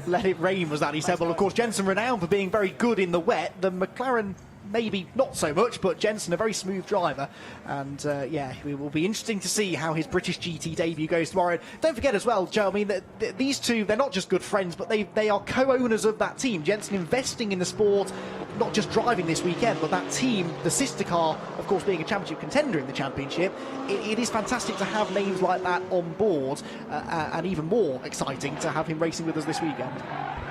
Let it rain was that he said. Well, of course, Jensen renowned for being very good in the wet. The McLaren maybe not so much, but Jensen a very smooth driver, and yeah, it will be interesting to see how his British GT debut goes tomorrow. Don't forget as well, Joe, I mean, these two, they're not just good friends, but they are co-owners of that team. Jensen investing in the sport, not just driving this weekend, but that team, the sister car, of course, being a championship contender in the championship. It is fantastic to have names like that on board, and even more exciting to have him racing with us this weekend.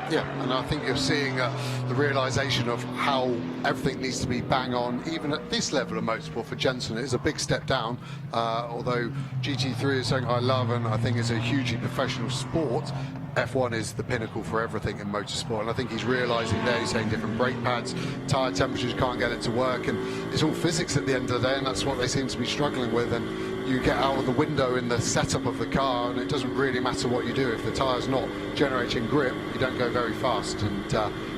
Yeah, and I think you're seeing the realisation of how everything needs to be bang on, even at this level of motorsport for Jensen. It is a big step down, although GT3 is something I love and I think is a hugely professional sport. F1 is the pinnacle for everything in motorsport, and I think he's realising there, he's saying different brake pads, tyre temperatures, can't get it to work, and it's all physics at the end of the day, and that's what they seem to be struggling with. And you get out of the window in the setup of the car, and it doesn't really matter what you do. If the tyre's not generating grip, you don't go very fast, and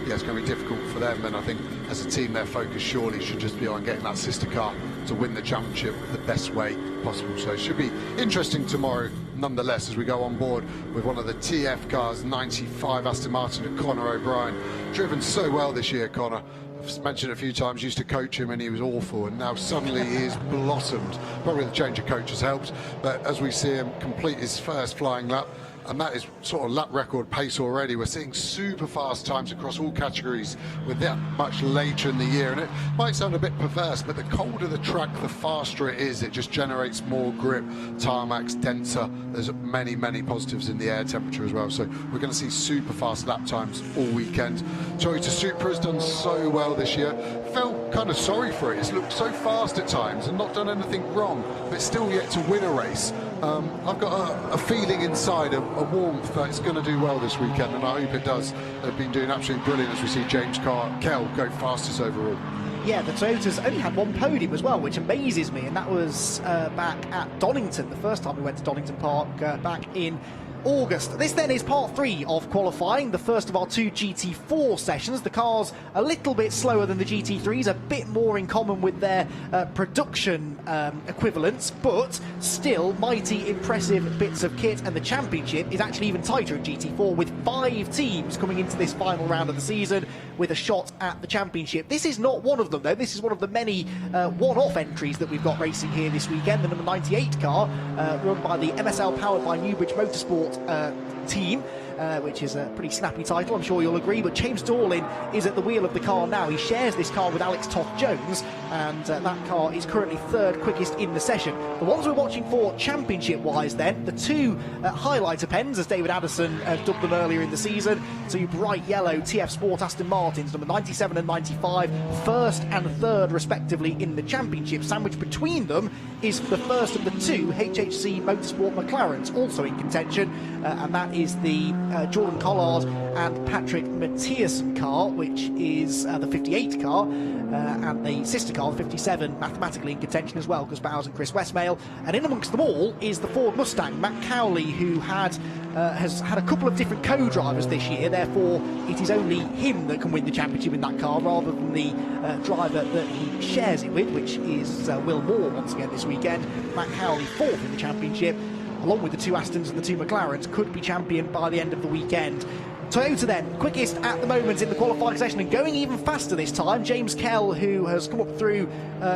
yeah, it's going to be difficult for them. And I think as a team, their focus surely should just be on getting that sister car to win the championship the best way possible. So it should be interesting tomorrow, nonetheless, as we go on board with one of the TF cars, 95 Aston Martin of Conor O'Brien. Driven so well this year, Conor. I've mentioned it a few times, used to coach him and he was awful, and now suddenly he is blossomed. Probably the change of coach has helped, but as we see him complete his first flying lap, and that is sort of lap record pace already. We're seeing super fast times across all categories with that much later in the year, and it might sound a bit perverse, but the colder the track, the faster it is. It just generates more grip, tarmac's denser. There's many positives in the air temperature as well, so we're going to see super fast lap times all weekend. Toyota Supra has done so well this year. Felt kind of sorry for it. It's looked so fast at times and not done anything wrong, but still yet to win a race. I've got a feeling inside, a warmth that it's going to do well this weekend, and I hope it does. They've been doing absolutely brilliant as we see James Kell go fastest overall. Yeah, the Toyotas only had one podium as well, which amazes me, and that was back at Donington, the first time we went to Donington Park back in August. This then is part 3 of qualifying, the first of our 2 GT4 sessions. The cars a little bit slower than the GT3s, a bit more in common with their production equivalents, but still mighty impressive bits of kit, and the championship is actually even tighter in GT4, with 5 teams coming into this final round of the season with a shot at the championship. This is not one of them, though. This is one of the many one-off entries that we've got racing here this weekend. The number 98 car, run by the MSL powered by Newbridge Motorsport team. which is a pretty snappy title, I'm sure you'll agree. But James Dorlin is at the wheel of the car now. He shares this car with Alex Toth-Jones, and that car is currently third quickest in the session. The ones we're watching for championship-wise then, the two highlighter pens, as David Addison dubbed them earlier in the season, two bright yellow TF Sport Aston Martins, number 97 and 95, first and third respectively in the championship. Sandwiched between them is the first of the two HHC Motorsport McLarens, also in contention, and that is the Jordan Collard and Patrick Mathiasen car, which is the 58 car, and the sister car, the 57, mathematically in contention as well, because Bowes and Chris Westmail. And in amongst them all is the Ford Mustang, Matt Cowley, who has had a couple of different co-drivers this year, therefore it is only him that can win the championship in that car, rather than the driver that he shares it with, which is Will Moore once again this weekend. Matt Cowley fourth in the championship, along with the two Astons and the two McLarens, could be champion by the end of the weekend. Toyota then, quickest at the moment in the qualifying session, and going even faster this time. James Kell, who has come up through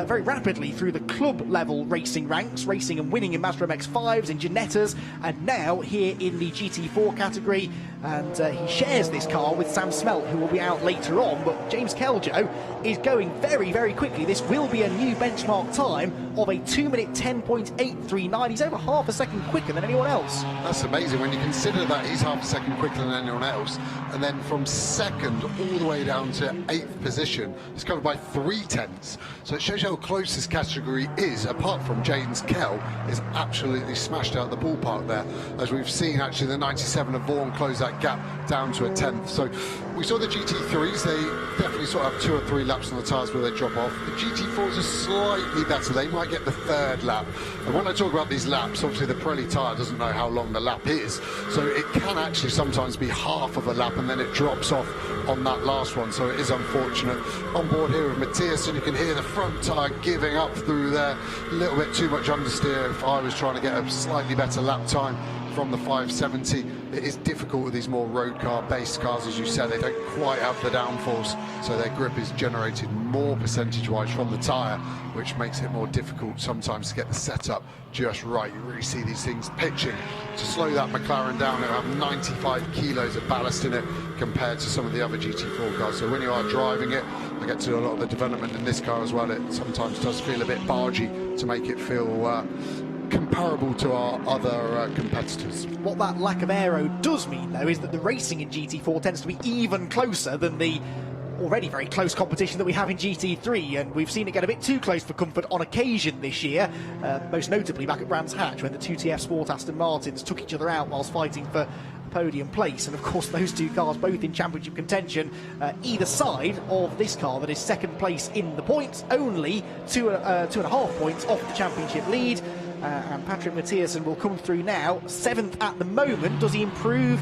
very rapidly through the club level racing ranks, racing and winning in Mazda MX-5s, in Ginettas, and now here in the GT4 category. And he shares this car with Sam Smelt, who will be out later on. But James Kell, Joe, is going very, very quickly. This will be a new benchmark time of a 2-minute 10.839. He's over half a second quicker than anyone else. That's amazing when you consider that he's half a second quicker than anyone else. And then from second all the way down to 8th position, it's covered by 3/10. So it shows you how close this category is. Apart from James Kell, is absolutely smashed out the ballpark there. As we've seen, actually, the 97 of Vaughan close that gap down to a 10th. So we saw the GT3s, they definitely sort of have 2 or 3 laps on the tyres where they drop off. The GT4s are slightly better. They might get the 3rd lap. And when I talk about these laps, obviously the Pirelli tyre doesn't know how long the lap is. So it can actually sometimes be half of a lap and then it drops off on that last one. So it is unfortunate. On board here with Mathiasen, you can hear the front tyre giving up through there. A little bit too much understeer if I was trying to get a slightly better lap time from the 570. It is difficult with these more road car based cars, as you said. They don't quite have the downforce, so their grip is generated more percentage wise from the tyre, which makes it more difficult sometimes to get the setup just right. You really see these things pitching. To slow that McLaren down, it'll have 95 kilos of ballast in it compared to some of the other GT4 cars. So when you are driving it, I get to do a lot of the development in this car as well. It sometimes does feel a bit bargy to make it feel comparable to our other competitors. What that lack of aero does mean, though, is that the racing in GT4 tends to be even closer than the already very close competition that we have in GT3, and we've seen it get a bit too close for comfort on occasion this year, most notably back at Brands Hatch when the two TF Sport Aston Martins took each other out whilst fighting for podium place. And of course those two cars both in championship contention, either side of this car that is second place in the points, only 2.5 points off the championship lead. And Patrick Mathiasen will come through now, 7th at the moment. Does he improve?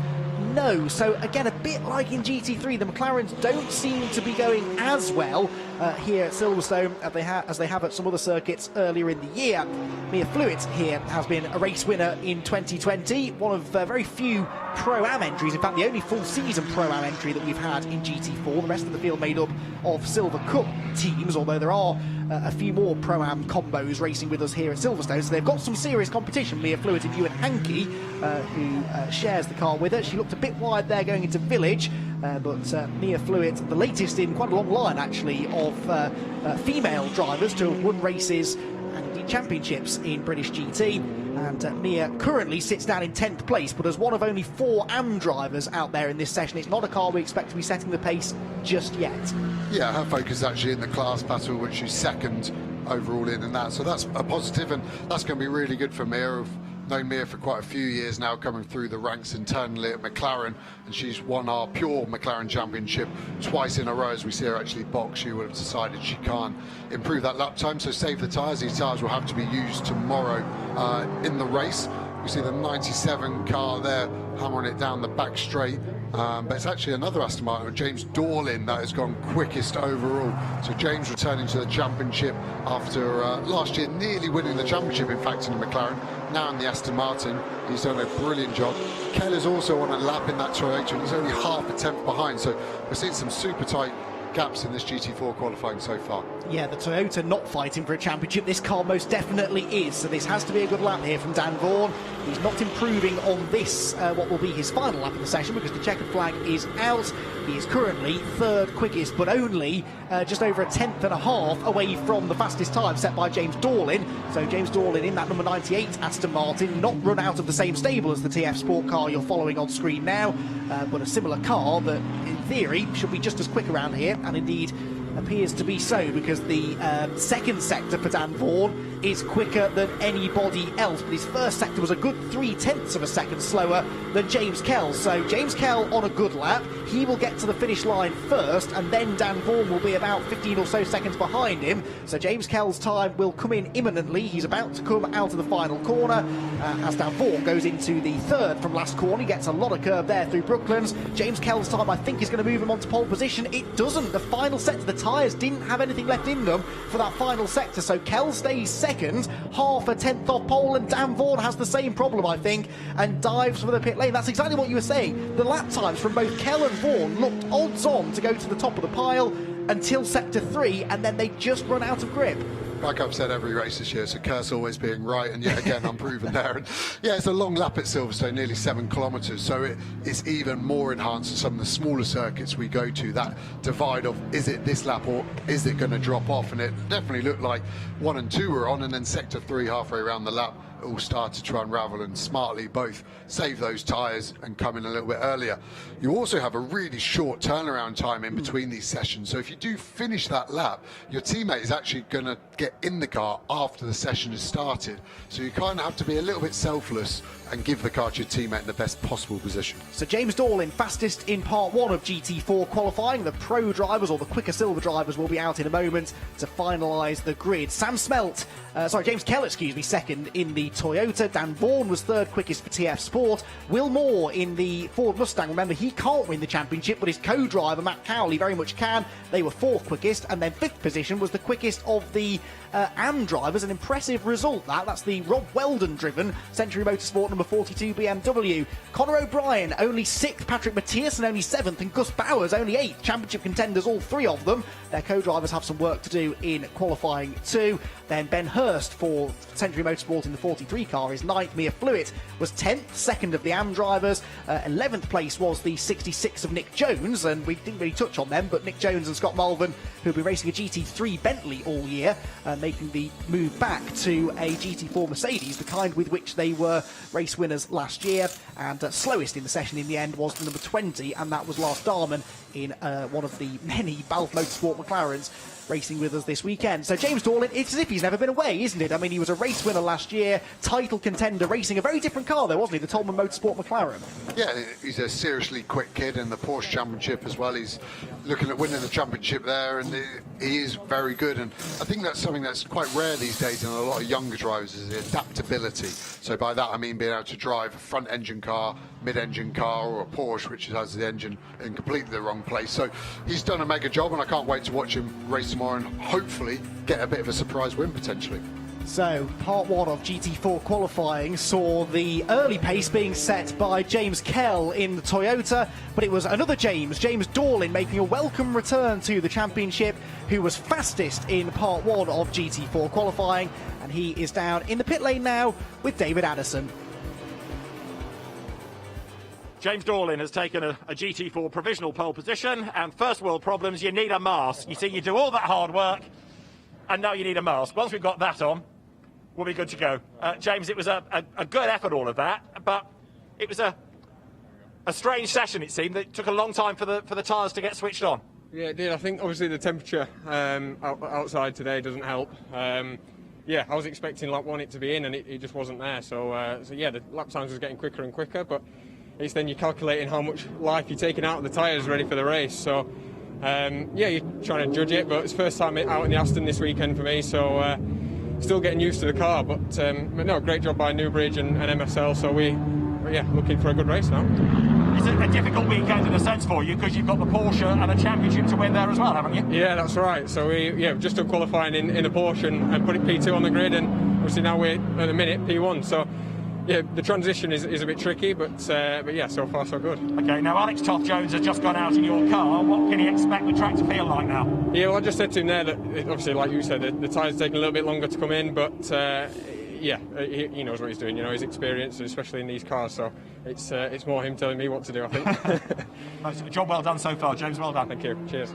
No. So again, a bit like in GT3, the McLarens don't seem to be going as well here at Silverstone as they have at some other circuits earlier in the year. Mia Fluid here has been a race winner in 2020, one of very few Pro-Am entries, in fact the only full season Pro-Am entry that we've had in GT4. The rest of the field made up of Silver Cup teams, although there are a few more Pro-Am combos racing with us here at Silverstone, so they've got some serious competition. Mia Fluid and Ewan Hankey, who shares the car with her. She looked a bit wide there going into Village, but Mia Fluid, the latest in quite a long line actually of female drivers to have won races and indeed championships in British GT. And Mia currently sits down in 10th place, but as one of only 4 AM drivers out there in this session, it's not a car we expect to be setting the pace just yet. Yeah, her focus is actually in the class battle, which is second overall in that. So that's a positive, and that's going to be really good for Mia. Known Mia for quite a few years now, coming through the ranks internally at McLaren, and she's won our pure McLaren championship twice in a row. As we see her actually box, she would have decided she can't improve that lap time, so save the tyres. These tyres will have to be used tomorrow in the race. We see the 97 car there hammering it down the back straight, but it's actually another Aston Martin, James Dorlin, that has gone quickest overall. So James returning to the championship after last year nearly winning the championship, in fact, in the McLaren. Now in the Aston Martin, he's done a brilliant job. Keller's also on a lap in that Toyota, and he's only half a tenth behind, so we're seeing some super tight gaps in this GT4 qualifying so far. Yeah, the Toyota not fighting for a championship. This car most definitely is. So this has to be a good lap here from Dan Vaughan. He's not improving on this, what will be his final lap of the session, because the checkered flag is out. He is currently third quickest, but only just over a tenth and a half away from the fastest time set by James Dorlin. So James Dorlin in that number 98 Aston Martin, not run out of the same stable as the TF Sport car you're following on screen now, but a similar car that in theory should be just as quick around here, and indeed appears to be so, because the second sector for Dan Vaughan is quicker than anybody else, but his first sector was a good 0.3 of a second slower than James Kell. So James Kell on a good lap, he will get to the finish line first, and then Dan Vaughan will be about 15 or so seconds behind him. So James Kell's time will come in imminently. He's about to come out of the final corner as Dan Vaughan goes into the third from last corner. He gets a lot of curve there through Brooklands. James Kell's time, I think, is going to move him onto pole position. It doesn't. The final sector, the tyres didn't have anything left in them for that final sector, so Kell stays second, half a tenth off pole, and Dan Vaughan has the same problem, I think, and dives for the pit lane. That's exactly what you were saying. The lap times from both Kell and Vaughan looked odds on to go to the top of the pile until sector 3, and then they just run out of grip. Like I've said every race this year, it's a curse always being right, and yet again I'm proven there. And yeah, it's a long lap at Silverstone, nearly 7 kilometres, so it's even more enhanced than some of the smaller circuits we go to. That divide of, is it this lap or is it going to drop off? And it definitely looked like 1 and 2 were on, and then sector 3 halfway around the lap all started to unravel, and smartly both save those tyres and come in a little bit earlier. You also have a really short turnaround time in between these sessions, so if you do finish that lap, your teammate is actually going to get in the car after the session has started, so you kind of have to be a little bit selfless and give the car to your teammate in the best possible position. So James Dorlin, fastest in part 1 of GT4 qualifying. The pro drivers, or the quicker silver drivers, will be out in a moment to finalise the grid. James Kell, second in the Toyota. Dan Vaughan was third quickest for TF Sport. Will Moore in the Ford Mustang. Remember, he can't win the championship, but his co-driver Matt Cowley very much can. They were fourth quickest, and then fifth position was the quickest of the AM drivers. An impressive result, that's the Rob Weldon driven Century Motorsport number 42 BMW. Conor O'Brien only 6th, Patrick Mathiasen only 7th, and Gus Bowers only 8th. Championship contenders, all 3 of them. Their co-drivers have some work to do in qualifying too. Then Ben Hurst for Century Motorsport in the 43 car is 9th. Mia Flewitt was 10th, second of the AM drivers. 11th place was the 66 of Nick Jones, and we didn't really touch on them, but Nick Jones and Scott Malvern, who'll be racing a GT3 Bentley all year, making the move back to a GT4 Mercedes, the kind with which they were race winners last year. And slowest in the session in the end was the number 20, and that was Lars Dahlmann in one of the many Balf Motorsport McLarens racing with us this weekend. So James Dorlin, it's as if he's never been away, isn't it? I mean, he was a race winner last year, title contender, racing a very different car though, wasn't he? The Tolman Motorsport McLaren. Yeah, he's a seriously quick kid in the Porsche Championship as well. He's looking at winning the championship there, and he is very good. And I think that's something that's quite rare these days in a lot of younger drivers, is the adaptability. So by that I mean being able to drive a front engine car, mid-engine car, or a Porsche which has the engine in completely the wrong place. So he's done a mega job, and I can't wait to watch him race tomorrow and hopefully get a bit of a surprise win potentially. So, part 1 of GT4 qualifying saw the early pace being set by James Kell in the Toyota, but it was another James Dorlin, making a welcome return to the championship, who was fastest in part 1 of GT4 qualifying, and he is down in the pit lane now with David Addison. James Dorlin has taken a GT4 provisional pole position, and first world problems, you need a mask. You see, you do all that hard work, and now you need a mask. Once we've got that on, we'll be good to go. James, it was a good effort, all of that, but it was a strange session, it seemed. It took a long time for the tyres to get switched on. Yeah, it did. I think obviously the temperature outside today doesn't help. Yeah, I was expecting lap 1 it to be in, and it just wasn't there. So yeah, the lap times was getting quicker and quicker, but it's then you're calculating how much life you're taking out of the tyres ready for the race. So yeah, you're trying to judge it, but it's first time out in the Aston this weekend for me, so still getting used to the car. But no, great job by Newbridge and MSL. So yeah, looking for a good race now. It's a difficult weekend in a sense for you, because you've got the Porsche and a championship to win there as well, haven't you? Yeah, that's right. So we've just done qualifying in the Porsche and put it P2 on the grid, and obviously now we're at the minute P1. So yeah, the transition is a bit tricky, but yeah, so far so good. Okay, now Alex Toth-Jones has just gone out in your car. What can you expect the track to feel like now? Yeah, well, I just said to him there that obviously, like you said, the tyres taking a little bit longer to come in, but yeah, he knows what he's doing. You know, he's experienced, especially in these cars. So it's more him telling me what to do, I think. Job well done so far, James. Well done. Thank you. Cheers.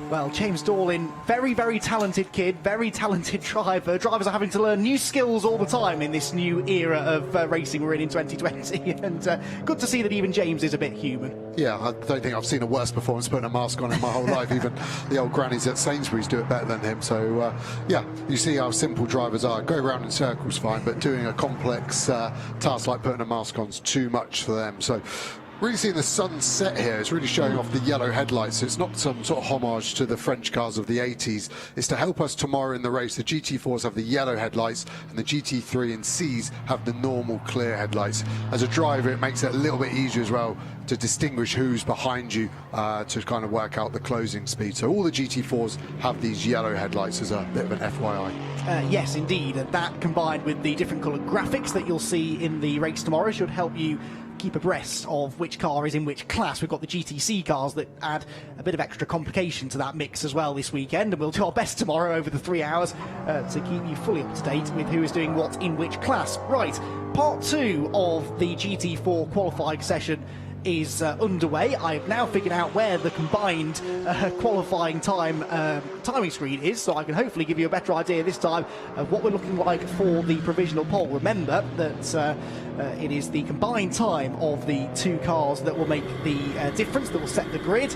Well, James Dorlin, very, very talented kid, very talented driver. Drivers are having to learn new skills all the time in this new era of racing we're in 2020. And good to see that even James is a bit human. Yeah, I don't think I've seen a worse performance putting a mask on in my whole life. Even the old grannies at Sainsbury's do it better than him. So, yeah, you see how simple drivers are. Go around in circles, fine, but doing a complex task like putting a mask on is too much for them. So, really seeing the sun set here. It's really showing off the yellow headlights. It's not some sort of homage to the French cars of the 80s. It's to help us tomorrow in the race. The GT4s have the yellow headlights and the GT3 and Cs have the normal clear headlights. As a driver, it makes it a little bit easier as well to distinguish who's behind you to kind of work out the closing speed. So all the GT4s have these yellow headlights as a bit of an FYI. Yes, indeed. And that combined with the different coloured graphics that you'll see in the race tomorrow should help you keep abreast of which car is in which class. We've got the GTC cars that add a bit of extra complication to that mix as well this weekend, and we'll do our best tomorrow over the 3 hours to keep you fully up to date with who is doing what in which class. Right, part 2 of the GT4 qualifying session is underway. I've now figured out where the combined qualifying timing screen is, so I can hopefully give you a better idea this time of what we're looking like for the provisional poll. Remember that it is the combined time of the two cars that will make the difference, that will set the grid.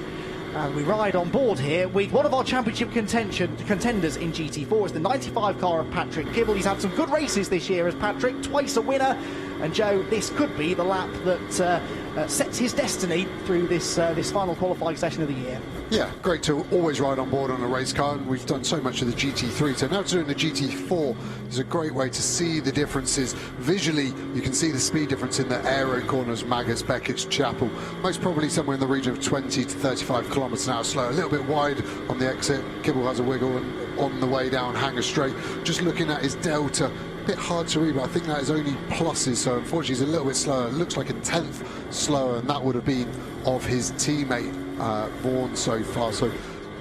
And we ride on board here with one of our championship contenders in GT4. It's the 95 car of Patrick Kibble. He's had some good races this year as Patrick, twice a winner. And Joe, this could be the lap that sets his destiny through this final qualifying session of the year. Yeah, great to always ride on board on a race car, and we've done so much of the GT3, so now doing the GT4 is a great way to see the differences. Visually, you can see the speed difference in the aero corners, Maggotts, Beckett's, Chapel, most probably somewhere in the region of 20 to 35 kilometres an hour slow, a little bit wide on the exit. Kibble has a wiggle, and on the way down, Hanger straight. Just looking at his delta, a bit hard to read, but I think that is only pluses, so unfortunately he's a little bit slower. It looks like a tenth slower, and that would have been of his teammate Vaughan so far. So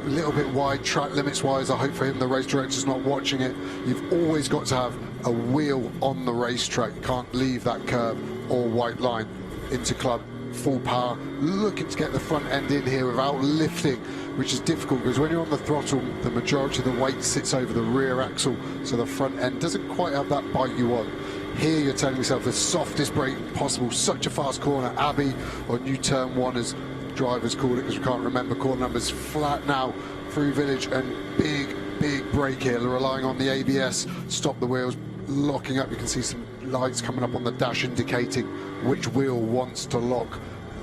a little bit wide track limits wise. I hope for him the race director's not watching it. You've always got to have a wheel on the racetrack. You can't leave that curb or white line into club full power, looking to get the front end in here without lifting, which is difficult because when you're on the throttle, the majority of the weight sits over the rear axle, so the front end doesn't quite have that bite you want. Here you're telling yourself the softest brake possible, such a fast corner, Abbey, or new turn 1 as drivers call it because we can't remember corner numbers. Flat now through Village, and big brake here, relying on the ABS, stop the wheels, locking up. You can see some lights coming up on the dash indicating which wheel wants to lock.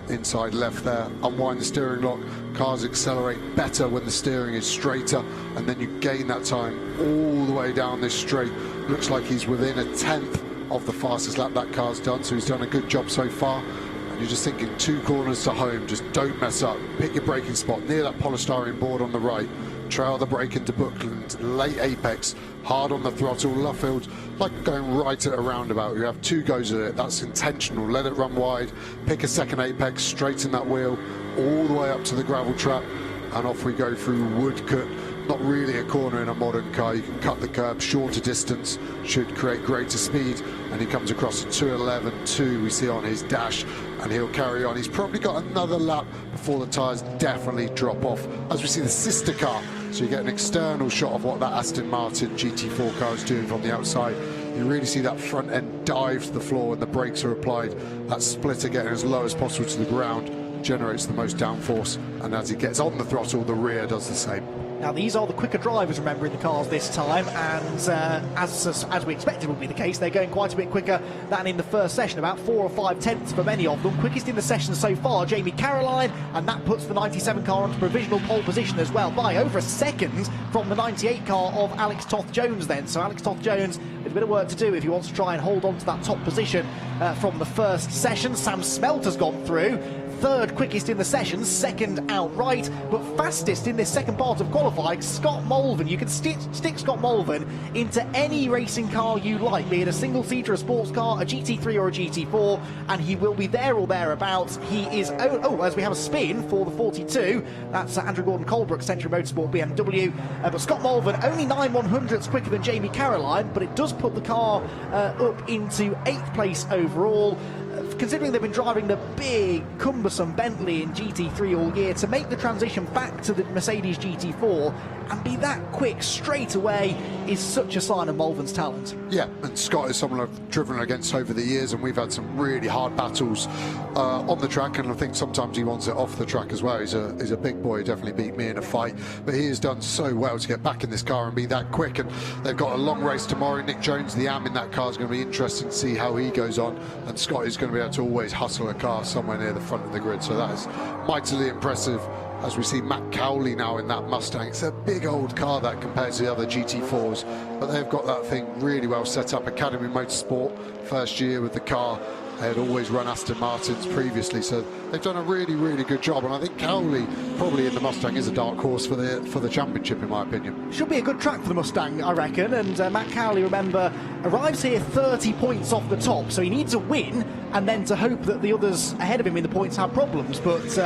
Inside left there, unwind the steering lock. Cars accelerate better when the steering is straighter, and then you gain that time all the way down this straight. Looks like he's within a tenth of the fastest lap that car's done, so he's done a good job so far. And you're just thinking 2 corners to home, just don't mess up. Pick your braking spot near that polystyrene board on the right. Trail the brake into Bookland, late apex, hard on the throttle. Luffield, like going right at a roundabout. You have 2 goes at it, that's intentional. Let it run wide, pick a second apex, straighten that wheel all the way up to the gravel trap, and off we go through Woodcut. Not really a corner in a modern car. You can cut the curb, shorter distance, should create greater speed, and he comes across a 2:11.2 we see on his dash, and he'll carry on. He's probably got another lap before the tyres definitely drop off, as we see the sister car. So you get an external shot of what that Aston Martin GT4 car is doing from the outside. You really see that front end dive to the floor when the brakes are applied. That splitter getting as low as possible to the ground generates the most downforce, and as he gets on the throttle, the rear does the same. Now, these are the quicker drivers, remember, in the cars this time, and as we expected would be the case, they're going quite a bit quicker than in the first session, about 4 or 5 tenths for many of them. Quickest in the session so far, Jamie Caroline, and that puts the 97 car onto provisional pole position as well, by over a second from the 98 car of Alex Toth-Jones then. So Alex Toth-Jones with a bit of work to do if he wants to try and hold on to that top position from the first session. Sam Smelter's gone through. third quickest in the session, second outright, but fastest in this second part of qualifying, Scott Mulvin. You can stick Scott Mulvin into any racing car you like, be it a single-seater, a sports car, a GT3 or a GT4, and he will be there or thereabouts. He is, as we have a spin for the 42, that's Andrew Gordon-Colebrook, SRO Motorsports BMW, but Scott Mulvin only 9/100ths quicker than Jamie Caroline, but it does put the car up into 8th place overall. Considering they've been driving the big, cumbersome Bentley in GT3 all year, to make the transition back to the Mercedes GT4 and be that quick straight away is such a sign of Mulvin's talent. Yeah, and Scott is someone I've driven against over the years, and we've had some really hard battles on the track, and I think sometimes he wants it off the track as well. He's a big boy, he definitely beat me in a fight, but he has done so well to get back in this car and be that quick, and they've got a long race tomorrow. Nick Jones, the AM in that car, is going to be interesting to see how he goes on, and Scott is going to be able to always hustle a car somewhere near the front of the grid, so that is mightily impressive. As we see Matt Cowley now in that Mustang, it's a big old car that compared to the other GT4s, but they've got that thing really well set up. Academy Motorsport, first year with the car. They had always run Aston Martins previously, so they've done a really, really good job. And I think Cowley, probably in the Mustang, is a dark horse for the championship, in my opinion. Should be a good track for the Mustang, I reckon. And Matt Cowley, remember, arrives here 30 points off the top, so he needs a win and then to hope that the others ahead of him in the points have problems. But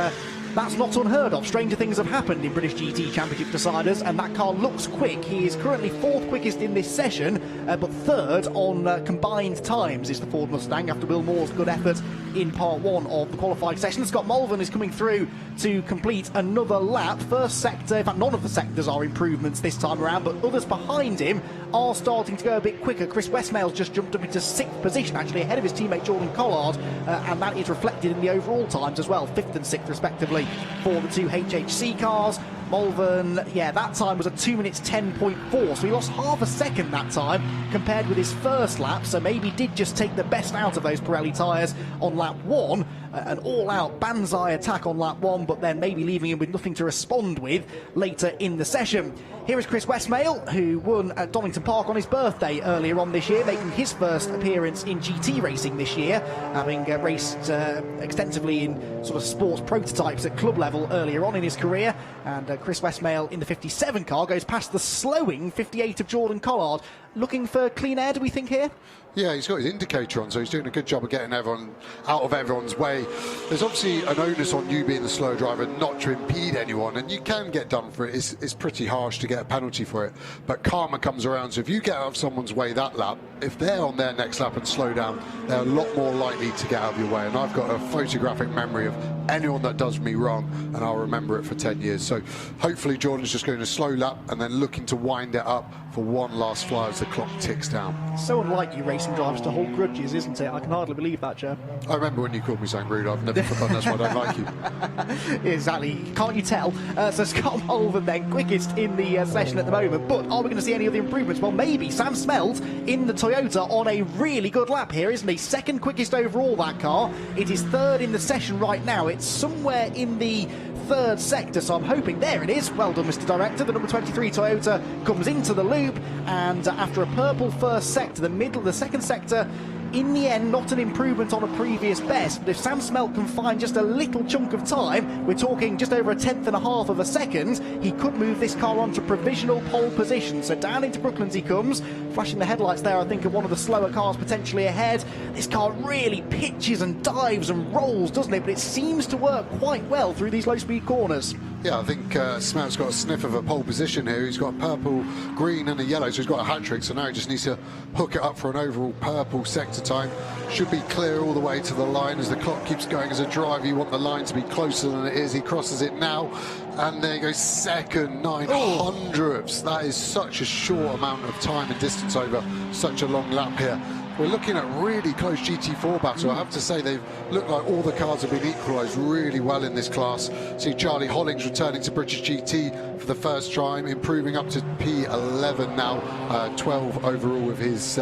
that's not unheard of. Stranger things have happened in British GT Championship deciders, and that car looks quick. He is currently 4th quickest in this session, but 3rd on combined times is the Ford Mustang after Will Moore's good effort in part 1 of the qualifying session. Scott Mulvin is coming through to complete another lap. First sector, in fact none of the sectors are improvements this time around, but others behind him are starting to go a bit quicker. Chris Westmail's just jumped up into 6th position, actually ahead of his teammate Jordan Collard, and that is reflected in the overall times as well, 5th and 6th respectively for the two HHC cars. Mulvin, yeah, that time was a 2 minutes 10.4, so he lost half a second that time compared with his first lap, so maybe did just take the best out of those Pirelli tyres on lap 1, an all-out banzai attack on lap 1, but then maybe leaving him with nothing to respond with later in the session. Here is Chris Westmail, who won at Donington Park on his birthday earlier on this year, making his first appearance in GT racing this year, having raced extensively in sort of sports prototypes at club level earlier on in his career. And Chris Westmail in the 57 car goes past the slowing 58 of Jordan Collard. Looking for clean air, do we think, here? Yeah, he's got his indicator on, so he's doing a good job of getting everyone out of everyone's way. There's obviously an onus on you being the slow driver not to impede anyone, and you can get done for it. It's pretty harsh to get a penalty for it, but karma comes around, so if you get out of someone's way that lap, if they're on their next lap and slow down, they're a lot more likely to get out of your way. And I've got a photographic memory of anyone that does me wrong, and I'll remember it for 10 years. So hopefully Jordan's just going a slow lap and then looking to wind it up for one last fly as the clock ticks down. So unlike you racing drivers to hold grudges, isn't it? I can hardly believe that, Joe. I remember when you called me something rude. I've never forgotten. That's why I don't like you. Exactly. Can't you tell? So Scott Mulvin then quickest in the session at the moment, but are we going to see any other improvements? Well, maybe. Sam Smelt in the Toyota on a really good lap here, isn't he? 2nd quickest overall, that car. It is 3rd in the session right now. It's somewhere in the 3rd sector, so I'm hoping, there it is, well done Mr. Director, the number 23 Toyota comes into the loop, and after a purple first sector, the 2nd sector, in the end, not an improvement on a previous best, but if Sam Smelt can find just a little chunk of time, we're talking just over a 1/10.5 of a second, he could move this car onto provisional pole position. So down into Brooklands he comes, flashing the headlights there, I think, of one of the slower cars potentially ahead. This car really pitches and dives and rolls, doesn't it? But it seems to work quite well through these low-speed corners. Yeah, I think Smelt's got a sniff of a pole position here. He's got a purple, green and a yellow, so he's got a hat-trick, so now he just needs to hook it up for an overall purple sector time. Should be clear all the way to the line as the clock keeps going. As a driver, you want the line to be closer than it is. He crosses it now, and there he goes, 2nd, 9/100ths. That is such a short amount of time and distance over such a long lap here. We're looking at really close GT4 battle. I have to say, they've looked like all the cars have been equalised really well in this class. See Charlie Hollings returning to British GT for the first time, improving up to P11 now, 12 overall with his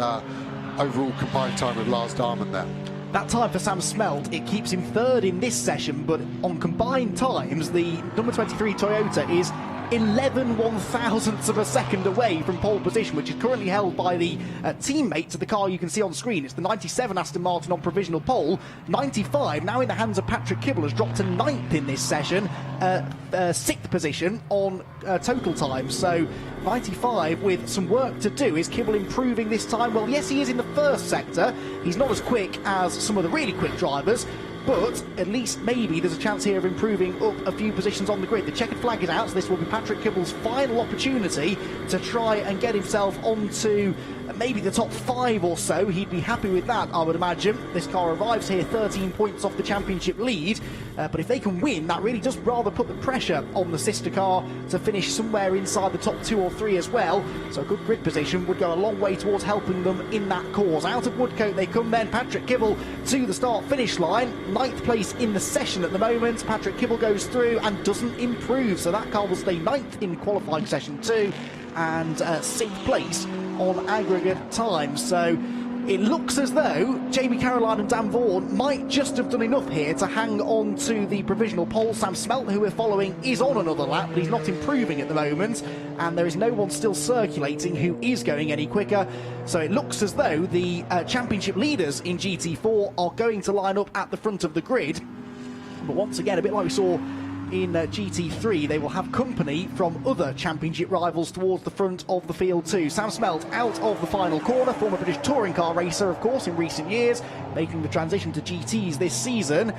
overall combined time with Lars Darman there. That time for Sam Smelt, it keeps him 3rd in this session, but on combined times, the number 23 Toyota is 11 1/1000ths of a second away from pole position, which is currently held by the teammate to the car you can see on screen. It's the 97 Aston Martin on provisional pole. 95 now in the hands of Patrick Kibble has dropped to 9th in this session, 6th position on total time. So 95 with some work to do. Is Kibble improving this time? Well, yes, he is in the first sector. He's not as quick as some of the really quick drivers, but at least maybe there's a chance here of improving up a few positions on the grid. The checkered flag is out, so this will be Patrick Kibble's final opportunity to try and get himself onto maybe the top 5 or so. He'd be happy with that, I would imagine. This car arrives here 13 points off the championship lead, but if they can win, that really does rather put the pressure on the sister car to finish somewhere inside the top 2 or 3 as well. So a good grid position would go a long way towards helping them in that cause. Out of Woodcote they come then. Patrick Kibble to the start-finish line. 9th place in the session at the moment. Patrick Kibble goes through and doesn't improve, so that car will stay 9th in qualifying session 2 and 6th place on aggregate time. So it looks as though Jamie Caroline and Dan Vaughan might just have done enough here to hang on to the provisional pole. Sam Smelt, who we're following, is on another lap, but he's not improving at the moment, and there is no one still circulating who is going any quicker. So it looks as though the championship leaders in GT4 are going to line up at the front of the grid. But once again, a bit like we saw in GT3, they will have company from other championship rivals towards the front of the field too. Sam Smelt out of the final corner, former British touring car racer, of course, in recent years, making the transition to GTs this season.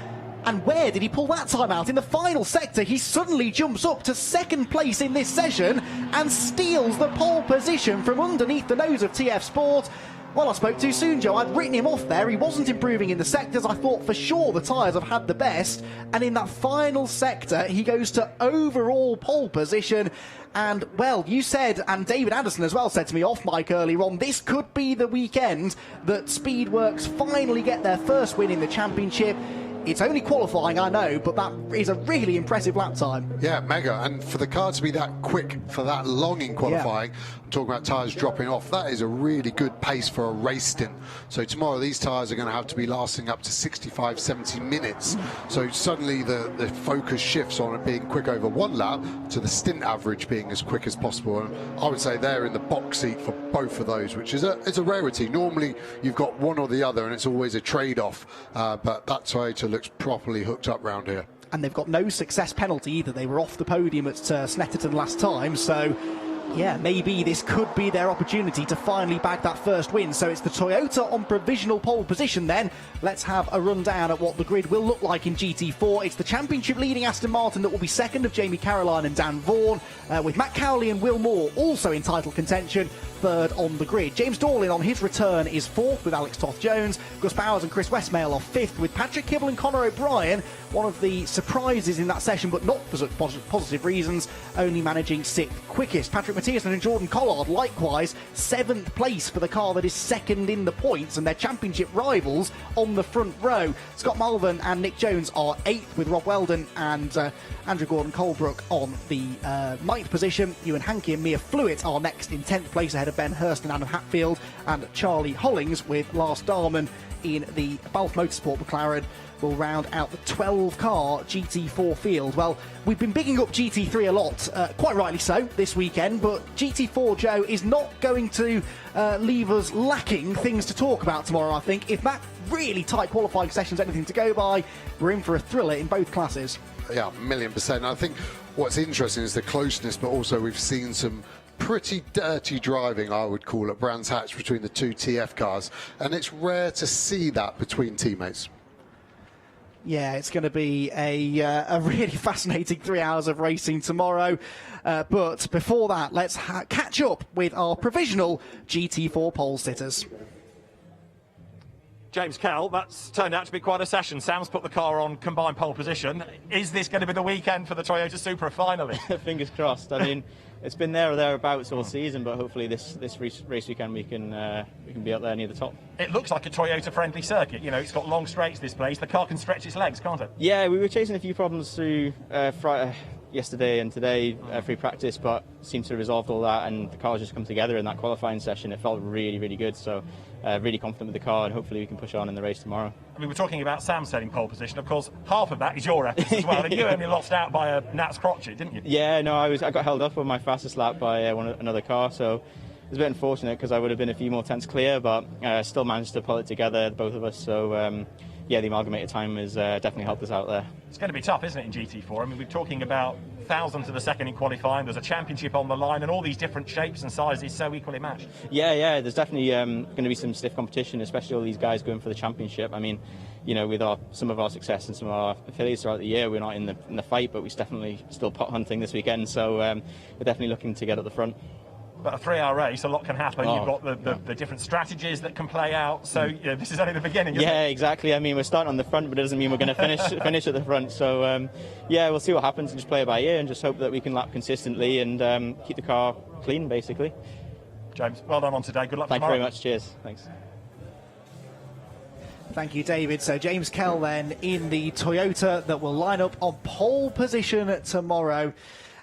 And where did he pull that time out? In the final sector, he suddenly jumps up to 2nd place in this session and steals the pole position from underneath the nose of TF Sport. Well, I spoke too soon, Joe. I'd written him off there. He wasn't improving in the sectors. I thought for sure the tyres have had the best. And in that final sector, he goes to overall pole position. And, well, you said, and David Addison as well said to me off mic earlier on, this could be the weekend that Speedworks finally get their first win in the championship. It's only qualifying, I know, but that is a really impressive lap time. Yeah, mega. And for the car to be that quick for that long in qualifying, I'm talking about tyres dropping off, that is a really good pace for a race stint. So tomorrow these tyres are going to have to be lasting up to 65, 70 minutes. So suddenly the focus shifts on it being quick over 1 lap to the stint average being as quick as possible. And I would say they're in the box seat for both of those, which is it's a rarity. Normally you've got one or the other and it's always a trade-off, but that Toyota looks properly hooked up round here. And they've got no success penalty either. They were off the podium at Snetterton last time, so yeah, maybe this could be their opportunity to finally bag that first win. So it's the Toyota on provisional pole position then. Let's have a rundown at what the grid will look like in GT4. It's the championship leading Aston Martin that will be second of Jamie Caroline and Dan Vaughan, with Matt Cowley and Will Moore also in title contention, third on the grid. James Dorlin on his return is 4th with Alex Toth-Jones. Gus Bowers and Chris Westmail are 5th with Patrick Kibble and Conor O'Brien, one of the surprises in that session, but not for such positive reasons, only managing 6th quickest. Patrick Mathiasen and Jordan Collard likewise 7th place for the car that is second in the points, and their championship rivals on the front row. Scott Malvern and Nick Jones are 8th with Rob Weldon and Andrew Gordon-Colebrook on the 9th position. Ewan Hankey and Mia Flewitt are next in 10th place ahead of Ben Hurst and Adam Hatfield, and Charlie Hollings with Lars Darman in the Balfe Motorsport McLaren will round out the 12-car GT4 field. Well, we've been bigging up GT3 a lot, quite rightly so, this weekend, but GT4, Joe, is not going to leave us lacking things to talk about tomorrow, I think. If that really tight qualifying session's anything to go by, we're in for a thriller in both classes. Yeah, 1,000,000%. I think what's interesting is the closeness, but also we've seen some pretty dirty driving, I would call it, Brands Hatch, between the two TF cars, and it's rare to see that between teammates. Yeah, it's going to be a really fascinating 3 hours of racing tomorrow. But before that, let's catch up with our provisional GT4 pole sitters. James Kell, that's turned out to be quite a session. Sam's put the car on combined pole position. Is this going to be the weekend for the Toyota Supra finally? Fingers crossed. I mean, it's been there or thereabouts all season, but hopefully this race weekend we can be up there near the top. It looks like a Toyota-friendly circuit. You know, it's got long straights, this place. The car can stretch its legs, can't it? Yeah, we were chasing a few problems through yesterday and today, free practice, but seems to have resolved all that, and the car's just come together in that qualifying session. It felt really, really good, so really confident with the car, and hopefully we can push on in the race tomorrow. I mean, we're talking about Sam setting pole position. Of course, half of that is your efforts as well, and you only lost out by a Nats crotchet, didn't you? Yeah, no, I got held up on my fastest lap by another car, so it was a bit unfortunate because I would have been a few more tenths clear, but still managed to pull it together, both of us. So yeah, the amalgamated time has definitely helped us out there. It's going to be tough, isn't it, in GT4? I mean, we're talking about thousandths of a second in qualifying. There's a championship on the line, and all these different shapes and sizes so equally matched. Yeah, there's definitely going to be some stiff competition, especially all these guys going for the championship. I mean, you know, with some of our success and some of our affiliates throughout the year, we're not in the fight, but we're definitely still pot hunting this weekend. So we're definitely looking to get at the front. But a 3-hour race, a lot can happen. You've got the different strategies that can play out. So you know, this is only the beginning. Isn't it? Exactly. I mean, we're starting on the front, but it doesn't mean we're going to finish at the front. So yeah, we'll see what happens and just play it by ear and just hope that we can lap consistently and keep the car clean, basically. James, well done on today. Good luck Thank tomorrow. you very much. Cheers. Thanks. Thank you, David. So James Kell then in the Toyota that will line up on pole position tomorrow.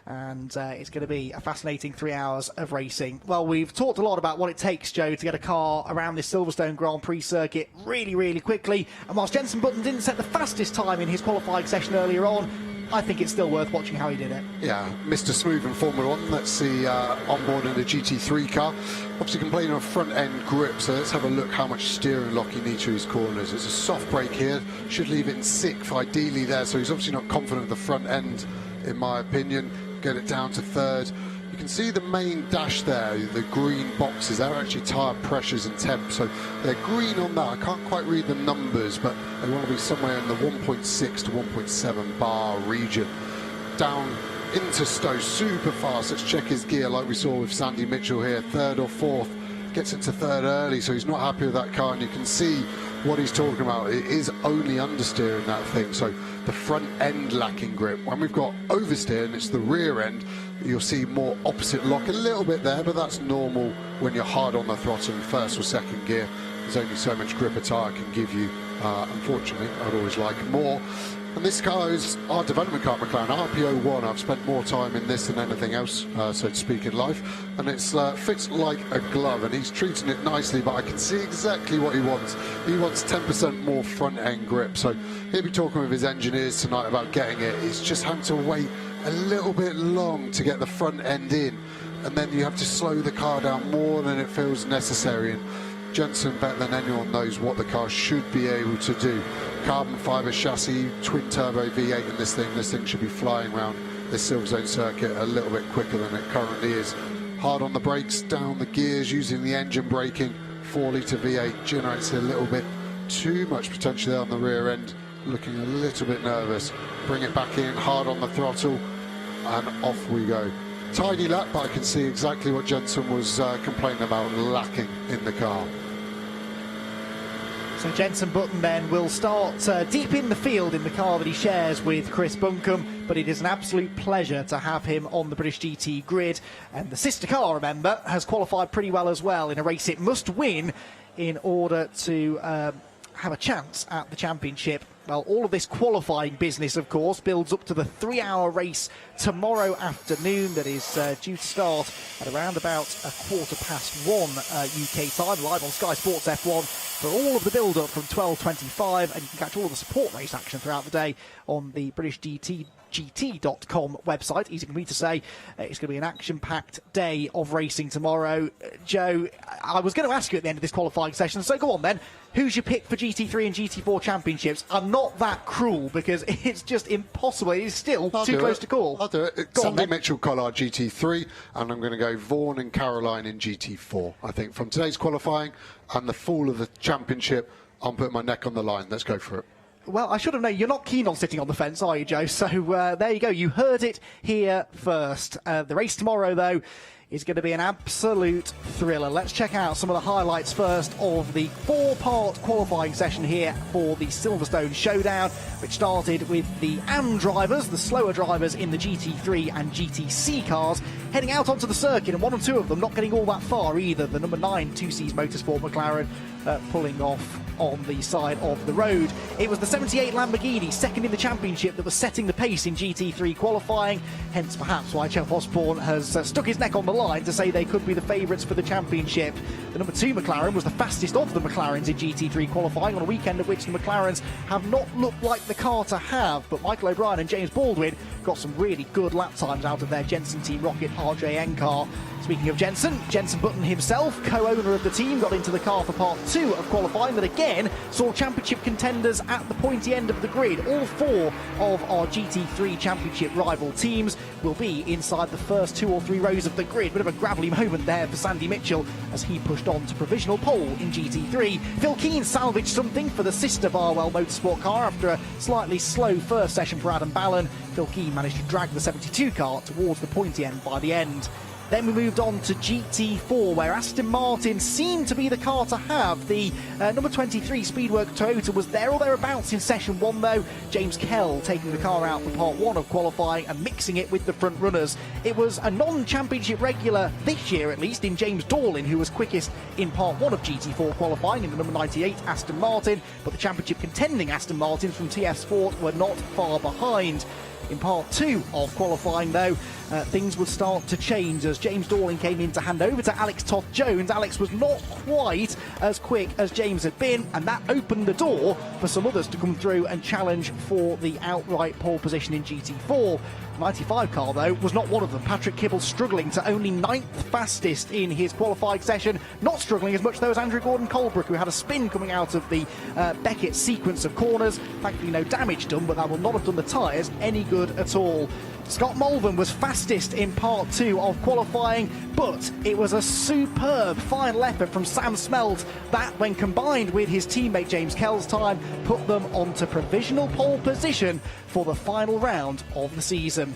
And it's going to be a fascinating 3 hours of racing. Well, we've talked a lot about what it takes, Joe, to get a car around this Silverstone Grand Prix circuit really, really quickly. And whilst Jensen Button didn't set the fastest time in his qualifying session earlier on, I think it's still worth watching how he did it. Yeah, Mr. Smooth in Formula 1. Let's see onboard in the GT3 car. Obviously complaining of front end grip, so let's have a look how much steering lock he needs to his corners. It's a soft brake here, should leave it in 6th ideally there, so he's obviously not confident of the front end in my opinion. Get it down to 3rd. You can see the main dash there, the green boxes, they're actually tyre pressures and temp, so they're green on that. I can't quite read the numbers, but they want to be somewhere in the 1.6 to 1.7 bar region. Down into Stowe, super fast. Let's check his gear like we saw with Sandy Mitchell here, 3rd or 4th. Gets into 3rd early, so he's not happy with that car, and you can see what he's talking about. It is only understeering that thing, so the front end lacking grip. When we've got oversteer and it's the rear end, you'll see more opposite lock a little bit there, but that's normal when you're hard on the throttle in 1st or 2nd gear. There's only so much grip a tyre can give you. Unfortunately, I'd always like more. And this car is our development car, McLaren RPO1. I've spent more time in this than anything else, so to speak, in life. And it fits like a glove, and he's treating it nicely, but I can see exactly what he wants. He wants 10% more front-end grip. So he'll be talking with his engineers tonight about getting it. He's just having to wait a little bit long to get the front end in, and then you have to slow the car down more than it feels necessary. And Jensen, better than anyone, knows what the car should be able to do. Carbon fibre chassis, twin turbo V8 in this thing should be flying around this Silverstone circuit a little bit quicker than it currently is. Hard on the brakes, down the gears, using the engine braking. 4 litre V8 generates a little bit too much potential there on the rear end, looking a little bit nervous. Bring it back in, hard on the throttle, and off we go. Tiny lap, but I can see exactly what Jensen was complaining about lacking in the car. So Jensen Button then will start deep in the field in the car that he shares with Chris Buncombe, but it is an absolute pleasure to have him on the British GT grid. And the sister car, remember, has qualified pretty well as well in a race it must win in order to have a chance at the championship. Well, all of this qualifying business, of course, builds up to the 3-hour race tomorrow afternoon that is due to start at around about 1:15 UK time, live on Sky Sports F1 for all of the build-up from 12:25, and you can catch all of the support race action throughout the day on the British GT.com website. Easy for me to say. It's going to be an action-packed day of racing tomorrow. Joe, I was going to ask you at the end of this qualifying session, so go on then. Who's your pick for GT3 and GT4 championships? I'm not that cruel because it's just impossible. It is still too close to call. I'll do it. Sandy Mitchell Collard GT3, and I'm going to go Vaughan and Caroline in GT4. I think from today's qualifying and the fall of the championship, I'm putting my neck on the line. Let's go for it. Well, I should have known. You're not keen on sitting on the fence, are you, Joe? So there you go. You heard it here first. The race tomorrow, though, is going to be an absolute thriller. Let's check out some of the highlights first of the 4-part qualifying session here for the Silverstone Showdown, which started with the AM drivers, the slower drivers in the GT3 and GTC cars, heading out onto the circuit, and 1 or 2 of them not getting all that far either. The number 9 2Cs Motorsport McLaren pulling off on the side of the road. It was the 78 Lamborghini, second in the championship, that was setting the pace in GT3 qualifying, hence perhaps why Jeff Osborne has stuck his neck on the line to say they could be the favourites for the championship. The number 2 McLaren was the fastest of the McLarens in GT3 qualifying on a weekend at which the McLarens have not looked like the car to have, but Michael O'Brien and James Baldwin got some really good lap times out of their Jensen Team Rocket RJN car. Speaking of Jensen Button himself, co-owner of the team, got into the car for part 2 of qualifying that again saw championship contenders at the pointy end of the grid. All 4 of our GT3 championship rival teams will be inside the first 2 or 3 rows of the grid. Bit of a gravelly moment there for Sandy Mitchell as he pushed on to provisional pole in GT3. Phil Keane salvaged something for the sister Barwell Motorsport car after a slightly slow first session for Adam Ballon. Phil Keane managed to drag the 72 car towards the pointy end by the end. Then we moved on to GT4, where Aston Martin seemed to be the car to have. The number 23 Speedwork Toyota was there or thereabouts in session 1, though. James Kell taking the car out for part 1 of qualifying and mixing it with the front runners. It was a non-championship regular this year, at least, in James Dorlin, who was quickest in part 1 of GT4 qualifying in the number 98 Aston Martin, but the championship contending Aston Martins from TF Sport were not far behind. In part 2 of qualifying, though, things would start to change as James Dorling came in to hand over to Alex Toth-Jones. Alex was not quite as quick as James had been, and that opened the door for some others to come through and challenge for the outright pole position in GT4. 95 car, though, was not one of them. Patrick Kibble struggling to only 9th fastest in his qualifying session. Not struggling as much, though, as Andrew Gordon-Colebrook, who had a spin coming out of the Beckett sequence of corners. Thankfully, no damage done, but that will not have done the tyres any good at all. Scott Mulvern was fastest in part 2 of qualifying, but it was a superb final effort from Sam Smelt that, when combined with his teammate James Kell's time, put them onto provisional pole position for the final round of the season.